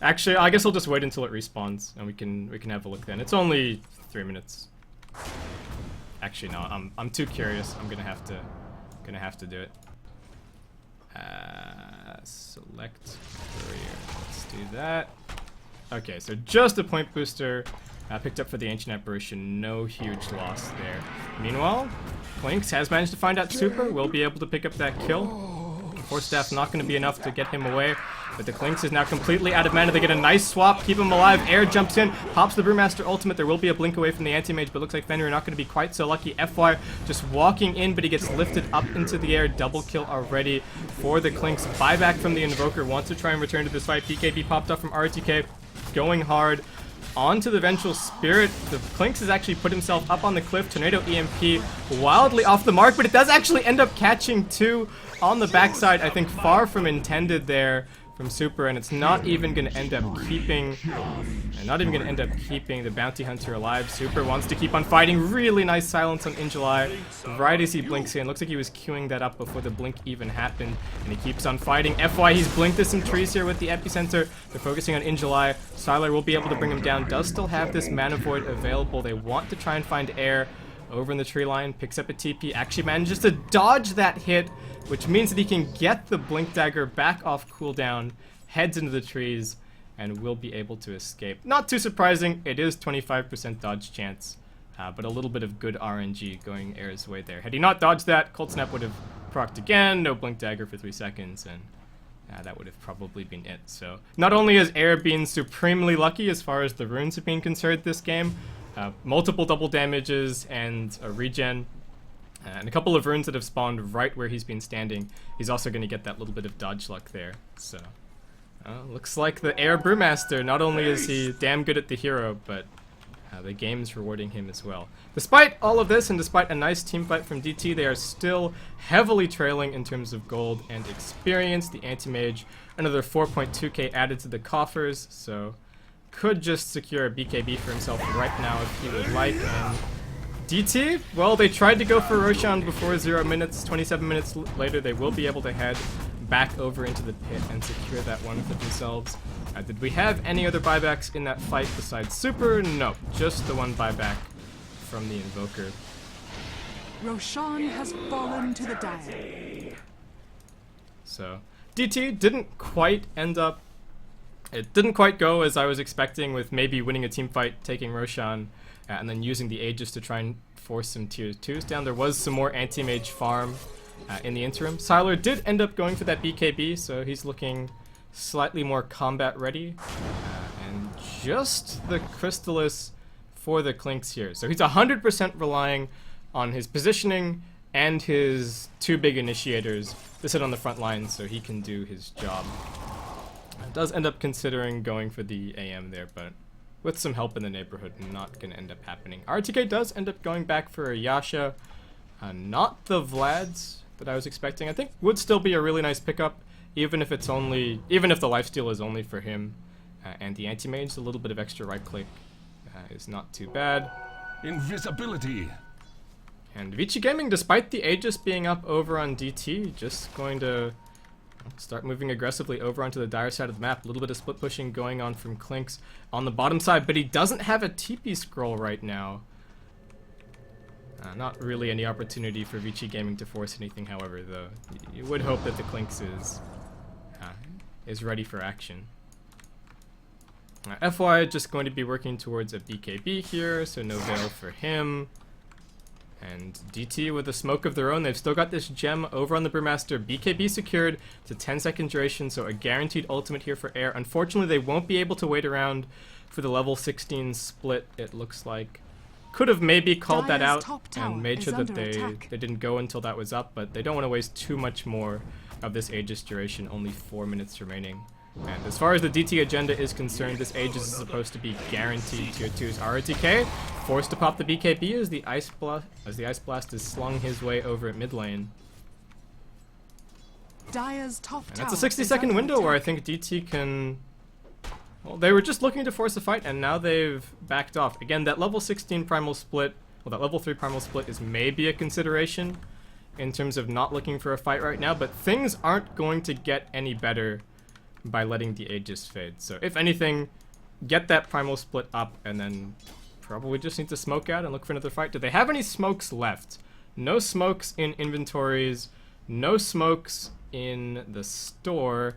actually, I guess I'll just wait until it respawns, and we can have a look then. It's only 3 minutes. Actually, no, I'm too curious. I'm gonna have to do it. Select courier. Let's do that. Okay, so just a point booster picked up for the Ancient Apparition. No huge loss there. Meanwhile, Clinks has managed to find out Super. Will be able to pick up that kill. Force Staff not going to be enough to get him away. But the Clinks is now completely out of mana. They get a nice swap, keep him alive. Air jumps in, pops the Brewmaster ultimate. There will be a blink away from the Anti-Mage, but looks like Fenrir not going to be quite so lucky. FY just walking in, but he gets lifted up into the air. Double kill already for the Clinks. Buyback from the Invoker. Wants to try and return to this fight. BKB popped up from RTK. Going hard. Onto the Vengeful Spirit. The Clinks has actually put himself up on the cliff. Tornado EMP wildly off the mark, but it does actually end up catching two on the backside. I think far from intended there from Super, and it's not even going to end up keeping the Bounty Hunter alive. Super wants to keep on fighting. Really nice silence on Injuly right as he blinks in. Looks like he was queuing that up before the blink even happened, and he keeps on fighting. FY, he's blinked to some trees here with the Epicenter. They're focusing on Injuly. Sylar will be able to bring him down. Does still have this Mana Void available. They want to try and find air over in the tree line. Picks up a TP. Actually manages to dodge that hit, which means that he can get the Blink Dagger back off cooldown, heads into the trees, and will be able to escape. Not too surprising, it is 25% dodge chance, but a little bit of good RNG going Air's way there. Had he not dodged that, Cold Snap would have procced again, no Blink Dagger for 3 seconds, and that would have probably been it. So not only has Air been supremely lucky as far as the runes have been concerned this game, multiple double damages and a regen, and a couple of runes that have spawned right where he's been standing. He's also going to get that little bit of dodge luck there. So, looks like the Air Brewmaster, not only is he damn good at the hero, but the game's rewarding him as well. Despite all of this, and despite a nice team fight from DT, they are still heavily trailing in terms of gold and experience. The Anti-Mage, another 4.2k added to the coffers, so could just secure a BKB for himself right now if he would like. And DT, well, they tried to go for Roshan before 0 minutes. 27 minutes later, they will be able to head back over into the pit and secure that one for themselves. Did we have any other buybacks in that fight besides Super? No, just the one buyback from the Invoker. Roshan has fallen to the Dire. So, DT didn't quite end up... It didn't quite go as I was expecting, with maybe winning a team fight, taking Roshan, and then using the Aegis to try and force some tier 2s down. There was some more anti-mage farm in the interim. Sylar did end up going for that BKB, so he's looking slightly more combat ready. And just the Crystallis for the Clinks here. So he's 100% relying on his positioning and his 2 big initiators to sit on the front line so he can do his job. Does end up considering going for the AM there, but with some help in the neighborhood, not going to end up happening. RTK does end up going back for a Yasha. Not the Vlads that I was expecting. I think would still be a really nice pickup, even if it's only, even if the lifesteal is only for him. And the Anti-Mage, a little bit of extra right click is not too bad. Invisibility. And Vici Gaming, despite the Aegis being up over on DT, just going to start moving aggressively over onto the Dire side of the map. A little bit of split pushing going on from Clinks on the bottom side, but he doesn't have a TP scroll right now. Not really any opportunity for Vici Gaming to force anything, however, though. You would hope that the Clinks is ready for action. FY just going to be working towards a BKB here, so no veil for him. And DT with a smoke of their own. They've still got this gem over on the Brewmaster. BKB secured to 10-second duration, so a guaranteed ultimate here for Air. Unfortunately, they won't be able to wait around for the level 16 split, it looks like. Could have maybe called that out and made sure that they didn't go until that was up, but they don't want to waste too much more of this Aegis duration. Only 4 minutes remaining. And as far as the DT agenda is concerned, this Aegis is supposed to be guaranteed tier 2's RTK, forced to pop the BKB as the Ice Blast is slung his way over at mid lane. Dire's top And that's a tower 60-second is under window where I attack. think DT can... Well, they were just looking to force a fight, and now they've backed off. Again, that level 16 primal split, well, that level 3 primal split is maybe a consideration in terms of not looking for a fight right now, but things aren't going to get any better by letting the Aegis fade. So if anything, get that primal split up, and then probably just need to smoke out and look for another fight. Do they have any smokes left? No smokes in inventories, no smokes in the store,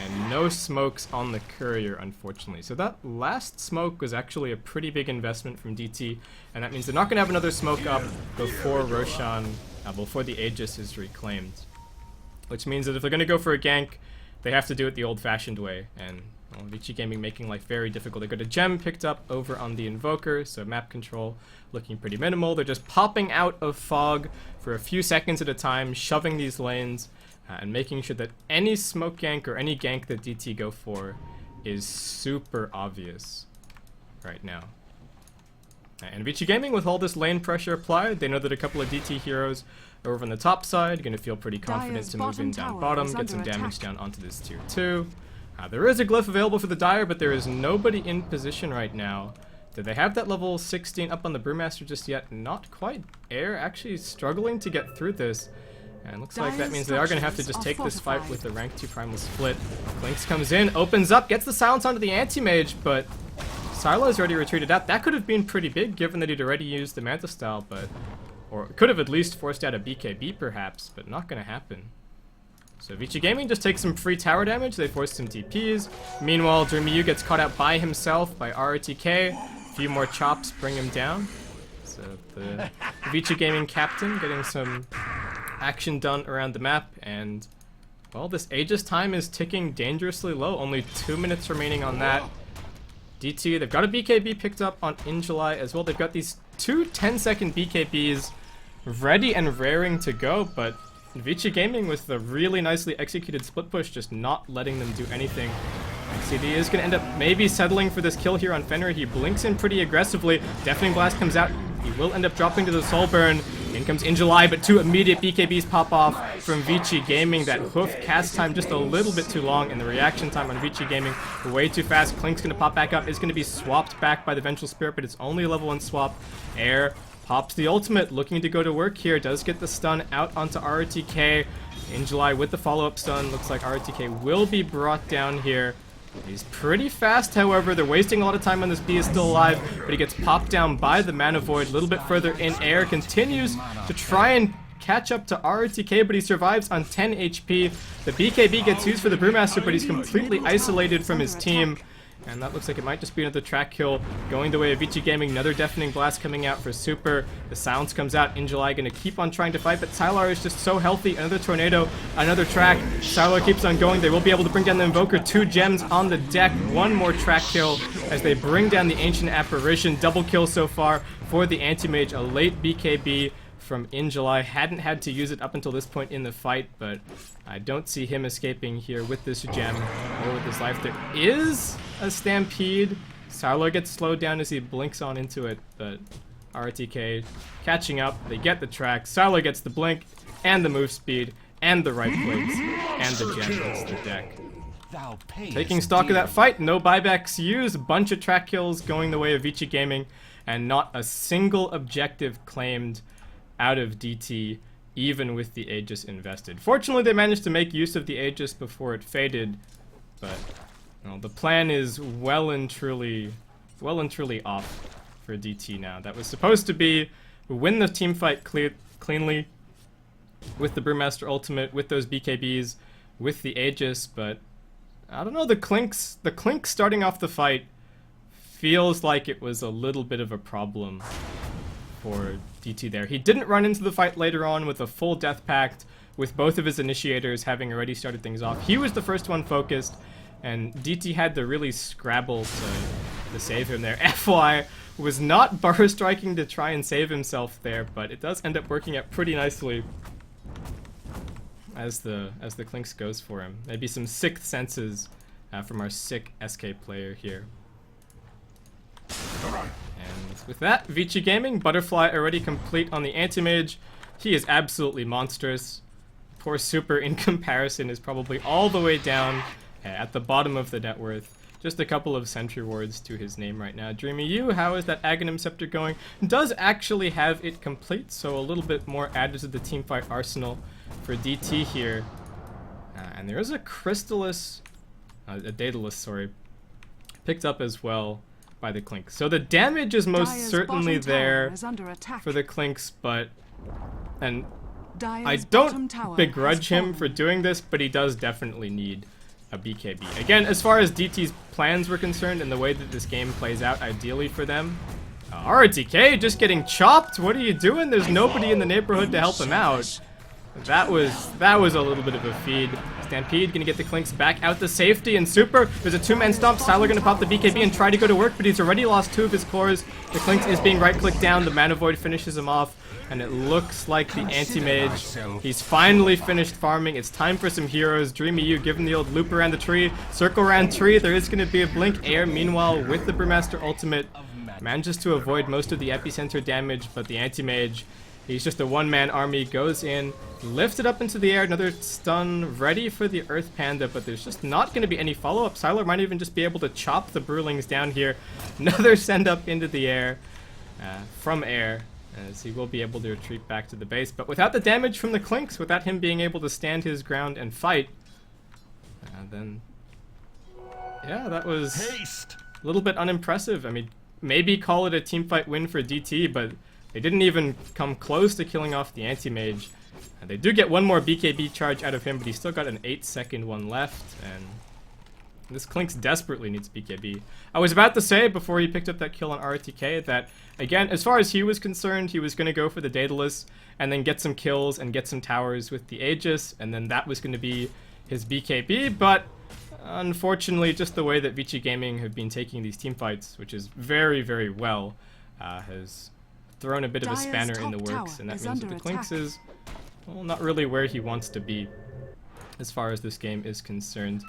and no smokes on the courier, unfortunately. So that last smoke was actually a pretty big investment from DT, and that means they're not going to have another smoke up before Roshan, before the Aegis is reclaimed. Which means that if they're going to go for a gank, they have to do it the old-fashioned way, and well, Vici Gaming making life very difficult. They got a gem picked up over on the Invoker, so map control looking pretty minimal. They're just popping out of fog for a few seconds at a time, shoving these lanes, and making sure that any smoke gank or any gank that DT go for is super obvious right now. And Vici Gaming, with all this lane pressure applied, they know that a couple of DT heroes are over on the top side, going to feel pretty confident Dire's to move in down tower bottom, is get some under damage attack. down onto this tier 2. There is a glyph available for the Dire, but there is nobody in position right now. Do they have that level 16 up on the Brewmaster just yet? Not quite. Air actually struggling to get through this. And looks like that Dire's means they are going to have to just structures take are this fight fortified. with the rank 2 primal split. Lynx comes in, opens up, gets the silence onto the anti-mage, but Sylar's already retreated out. That could have been pretty big given that he'd already used the Manta style, but... Or could have at least forced out a BKB perhaps, but not going to happen. So Vici Gaming just takes some free tower damage, they force some TPs. Meanwhile, Dermiu gets caught out by himself by RTK. A few more chops bring him down. So the Vici Gaming captain getting some action done around the map, and well, this Aegis time is ticking dangerously low. Only 2 minutes remaining on that. DT, they've got a BKB picked up on In July as well. They've got these two 10-second BKBs ready and raring to go, but Vici Gaming with the really nicely executed split push just not letting them do anything. XCD is going to end up maybe settling for this kill here on Fenrir. He blinks in pretty aggressively. Deafening Blast comes out. He will end up dropping to the Soul Burn. In comes In July, but 2 immediate BKBs pop off from Vici Gaming. That hoof cast time just a little bit too long, and the reaction time on Vici Gaming way too fast. Klink's going to pop back up. It's going to be swapped back by the Vengeful Spirit, but it's only a level 1 swap. Air pops the ultimate, looking to go to work here. Does get the stun out onto RTK. In July with the follow-up stun. Looks like RTK will be brought down here. He's pretty fast, however. They're wasting a lot of time on this. B is still alive, but he gets popped down by the Mana Void. A little bit further in. Air continues to try and catch up to RTK, but he survives on 10 HP. The BKB gets used for the Brewmaster, but he's completely isolated from his team. And that looks like it might just be another track kill going the way of Vici Gaming. Another Deafening Blast coming out for Super. The silence comes out. In July going to keep on trying to fight, but Sylar is just so healthy. Another Tornado, another track. Sylar keeps on going. They will be able to bring down the Invoker. 2 gems on the deck. One more track kill as they bring down the Ancient Apparition. Double kill so far for the Anti-Mage. A late BKB from In July. Hadn't had to use it up until this point in the fight, but I don't see him escaping here with this gem or with his life. There is a stampede. Sylar gets slowed down as he blinks on into it, but RTK catching up. They get the track. Sylar gets the blink and the move speed and the right clicks and the gem hits the deck. Taking stock of that fight, no buybacks used, a bunch of track kills going the way of Vici Gaming, and not a single objective claimed out of DT, even with the Aegis invested. Fortunately, they managed to make use of the Aegis before it faded, but well, the plan is well and truly off for DT now. That was supposed to be win the team fight cleanly with the Brewmaster ultimate, with those BKBs, with the Aegis, but I don't know, the Klink starting off the fight feels like it was a little bit of a problem for DT there. He didn't run into the fight later on with a full death pact, with both of his initiators having already started things off. He was the first one focused, and DT had to really scrabble to save him there. FY was not burrow striking to try and save himself there, but it does end up working out pretty nicely as the Klinks goes for him. Maybe some sixth senses from our sick SK player here. And with that, Vici Gaming, Butterfly already complete on the Anti-Mage. He is absolutely monstrous. Poor Super, in comparison, is probably all the way down at the bottom of the net worth. Just a couple of sentry wards to his name right now. Dreamy U, how is that Aghanim Scepter going? Does actually have it complete, so a little bit more added to the teamfight arsenal for DT here. And there is a Crystallis, a Daedalus, sorry, picked up as well by the Clink. So the damage is most Dire's certainly bottom tower there is under attack. for the Clinks, but... And Dire's I bottom don't tower begrudge has him fallen. for doing this, but he does definitely need a BKB. Again, as far as DT's plans were concerned and the way that this game plays out ideally for them, RTK just getting chopped. What are you doing? There's nobody in the neighborhood to help him out. That was a little bit of a feed. Stampede gonna get the Clinks back out to safety, and Super, there's a two-man stomp. Styler gonna pop the BKB and try to go to work, but he's already lost 2 of his cores. The Clinks is being right-clicked down. The Mana Void finishes him off, and it looks like the Anti-Mage, he's finally finished farming. It's time for some heroes. Dreamy U giving the old loop around the tree, circle around tree. There is gonna be a Blink Air. Meanwhile, with the Brewmaster ultimate, manages to avoid most of the epicenter damage, but the Anti-Mage, he's just a one-man army, goes in, lifted up into the air, another stun, ready for the Earth Panda, but there's just not going to be any follow-up. Sylar might even just be able to chop the Brewlings down here. Another send up into the air, from air, as he will be able to retreat back to the base. But without the damage from the Clinks, without him being able to stand his ground and fight, then, yeah, that was a little bit unimpressive. I mean, maybe call it a teamfight win for DT, but they didn't even come close to killing off the Anti-Mage. They do get one more BKB charge out of him, but he's still got an 8-second one left, and this Clinks desperately needs BKB. I was about to say, before he picked up that kill on RTK, that, again, as far as he was concerned, he was going to go for the Daedalus, and then get some kills and get some towers with the Aegis, and then that was going to be his BKB, but unfortunately, just the way that Vici Gaming have been taking these teamfights, which is very, very well, has thrown a bit of a spanner in the works, and that means that the Clinks is, well, not really where he wants to be as far as this game is concerned.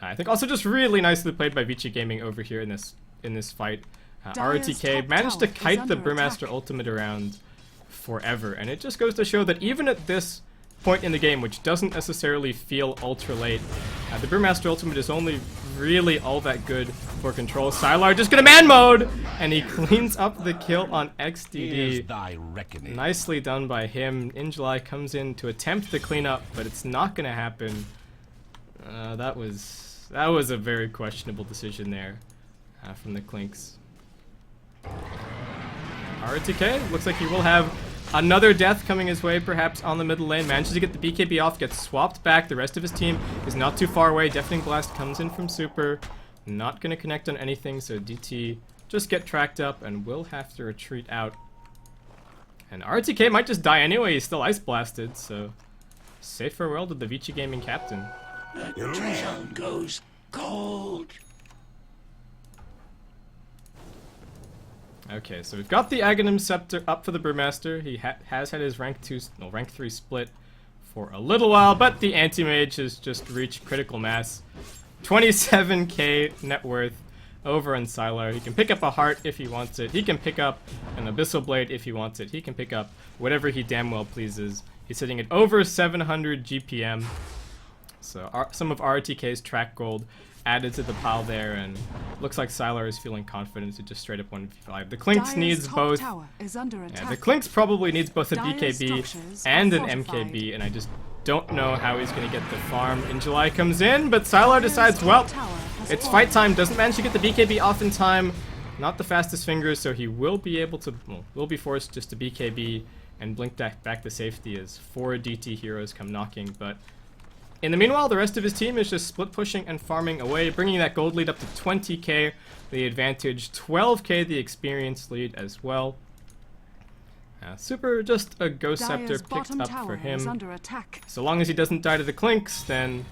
I think also just really nicely played by Vici Gaming over here in this fight. RTK managed to kite the Brewmaster ultimate around forever, and it just goes to show that even at this point in the game, which doesn't necessarily feel ultra late, the Brewmaster ultimate is only really all that good for control. Sylar just gonna man mode, and he cleans up the kill on XDD. Nicely done by him. Injuly comes in to attempt the cleanup, but it's not gonna happen. That was a very questionable decision there from the Clinks. RTK looks like he will have another death coming his way, perhaps on the middle lane. Manages to get the BKB off, gets swapped back. The rest of his team is not too far away. Deafening Blast comes in from Super. Not going to connect on anything, so DT just get tracked up and will have to retreat out. And RTK might just die anyway. He's still Ice Blasted, so say farewell to the Vici Gaming captain. The trail goes cold. Okay, so we've got the Aghanim Scepter up for the Brewmaster. He has had his rank 3 split for a little while, but the Anti-Mage has just reached critical mass. 27k net worth over on Sylar. He can pick up a heart if he wants it. He can pick up an Abyssal Blade if he wants it. He can pick up whatever he damn well pleases. He's sitting at over 700 GPM. So some of RTK's track gold added to the pile there, and looks like Sylar is feeling confident to just straight up 1v5. The Clinks needs both. The Clinks probably needs both a BKB and an MKB, and I just don't know how he's going to get the farm. In July comes in, but Sylar decides, well, it's fight time. Doesn't manage to get the BKB off in time. Not the fastest fingers, so he will be able to, well, will be forced just to BKB and blink back to safety as 4 DT heroes come knocking, but in the meanwhile, the rest of his team is just split pushing and farming away, bringing that gold lead up to 20k, the advantage, 12k the experience lead as well. Super, just a Ghost Scepter picked up for him. So long as he doesn't die to the Clinks, then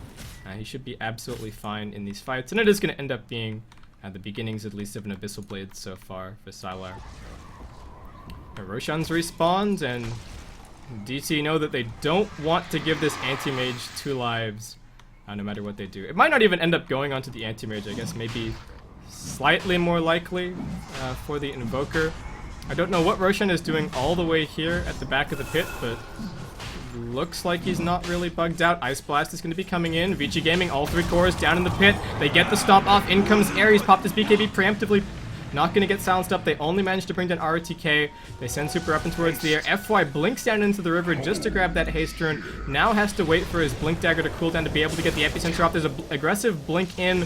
he should be absolutely fine in these fights, and it is going to end up being the beginnings at least of an Abyssal Blade so far for Sylar. Roshan's respawned, and DT know that they don't want to give this Anti-Mage 2 lives no matter what they do. It might not even end up going onto the Anti-Mage, I guess maybe slightly more likely for the Invoker. I don't know what Roshan is doing all the way here at the back of the pit, but looks like he's not really bugged out. Ice Blast is going to be coming in. Vici Gaming, all 3 cores down in the pit. They get the stomp off. In comes Ares. Popped his BKB preemptively. Not going to get silenced up. They only managed to bring down RTK. They send Super up and towards the air. FY blinks down into the river just to grab that haste rune. Now has to wait for his Blink Dagger to cool down to be able to get the Epicenter off. There's an aggressive blink in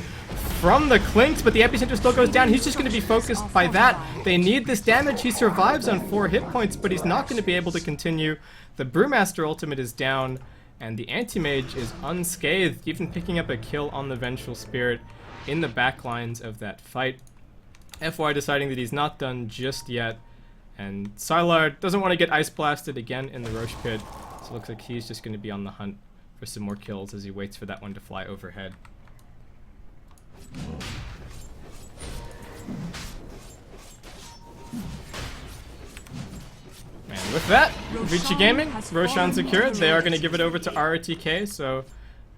from the Clinks, but the Epicenter still goes down. He's just going to be focused by that. They need this damage. He survives on 4 hit points, but he's not going to be able to continue. The Brewmaster ultimate is down, and the Anti-Mage is unscathed, even picking up a kill on the Vengeful Spirit in the backlines of that fight. FY deciding that he's not done just yet, and Sylar doesn't want to get Ice Blasted again in the Roche pit, so it looks like he's just going to be on the hunt for some more kills as he waits for that one to fly overhead. And with that, Vici Gaming, Roshan secured. They are going to give it over to RTK, so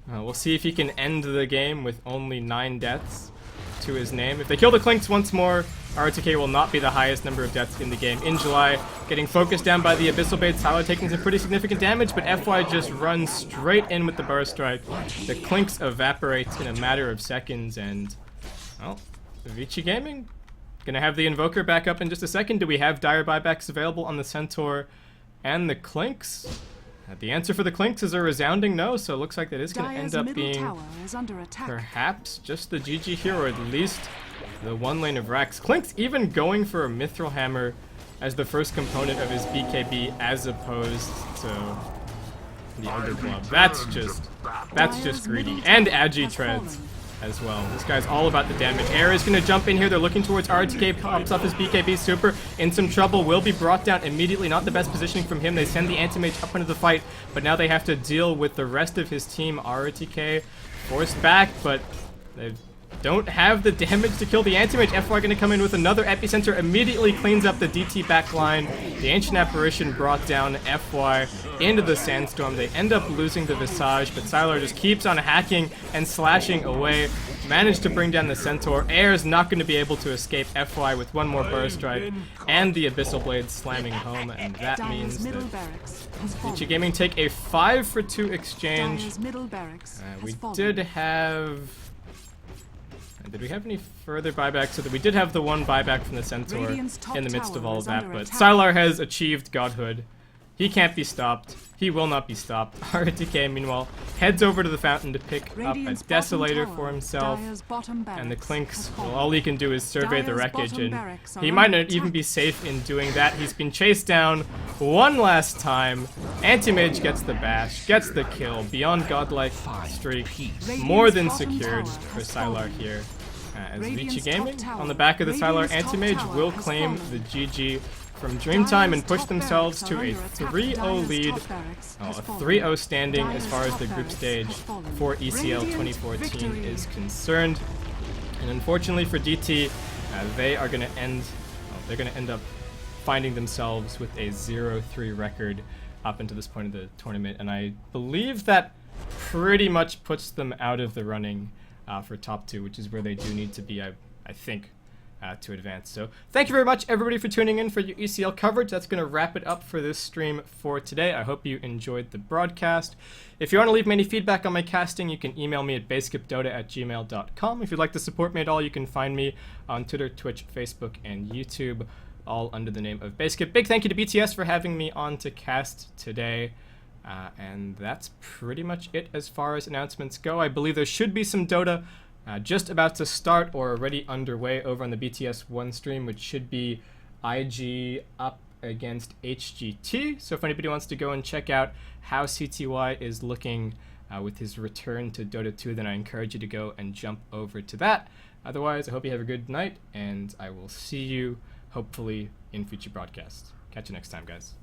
we'll see if he can end the game with only 9 deaths to his name. If they kill the Clinks once more, RTK will not be the highest number of deaths in the game. In July, getting focused down by the Abyssal Bait, Tyler taking some pretty significant damage, but FY just runs straight in with the Burst Strike. The Clinks evaporate in a matter of seconds, and, well, Vici Gaming gonna have the Invoker back up in just a second. Do we have dire buybacks available on the Centaur and the Clinks? The answer for the Clinks is a resounding no, so it looks like that is going to end up being perhaps just the GG here, or at least the 1 lane of Rax. Clinks even going for a Mithril Hammer as the first component of his BKB as opposed to the Underclub. That's just greedy. And Agi Treads as well. This guy's all about the damage. Air is going to jump in here. They're looking towards RTK. Pops off his BKB super. In some trouble. Will be brought down immediately. Not the best positioning from him. They send the Anti-Mage up into the fight, but now they have to deal with the rest of his team. RTK forced back, but they don't have the damage to kill the Anti-Mage. FY going to come in with another Epicenter. Immediately cleans up the DT backline. The Ancient Apparition brought down FY into the Sandstorm. They end up losing the Visage, but Sylar just keeps on hacking and slashing away. Managed to bring down the Centaur. Air is not going to be able to escape FY with 1 more Burst Strike and the Abyssal Blade slamming home, and that means that Vici Gaming take a 5-for-2 exchange. We did have... Did we have any further buybacks? So that we did have the 1 buyback from the Centaur in the midst of all of that, but Sylar has achieved godhood. He can't be stopped. He will not be stopped. RTK, meanwhile, heads over to the fountain to pick up a Desolator for himself, and the Clinks, well, all he can do is survey the wreckage, and he might not even be safe in doing that. He's been chased down 1 last time. Anti-Mage gets the bash, gets the kill, beyond godlike streak, more than secured for Sylar here. As Vici Gaming, on the back of the Sylar Anti-Mage, will claim the GG from Dreamtime and push themselves to a 3-0 lead, a 3-0 standing as far as the group stage for ECL 2014 is concerned. And unfortunately for DT, they are going to end up finding themselves with a 0-3 record up until this point of the tournament, and I believe that pretty much puts them out of the running for top 2, which is where they do need to be, I think, to advance. So thank you very much, everybody, for tuning in for your ECL coverage. That's going to wrap it up for this stream for today. I hope you enjoyed the broadcast. If you want to leave me any feedback on my casting, you can email me at baskipdota@gmail.com. If you'd like to support me at all, you can find me on Twitter, Twitch, Facebook, and YouTube, all under the name of Baskip. Big thank you to BTS for having me on to cast today. And that's pretty much it as far as announcements go. I believe there should be some Dota just about to start or already underway over on the BTS 1 stream, which should be IG up against HGT. So if anybody wants to go and check out how CTY is looking with his return to Dota 2, then I encourage you to go and jump over to that. Otherwise, I hope you have a good night, and I will see you hopefully in future broadcasts. Catch you next time, guys.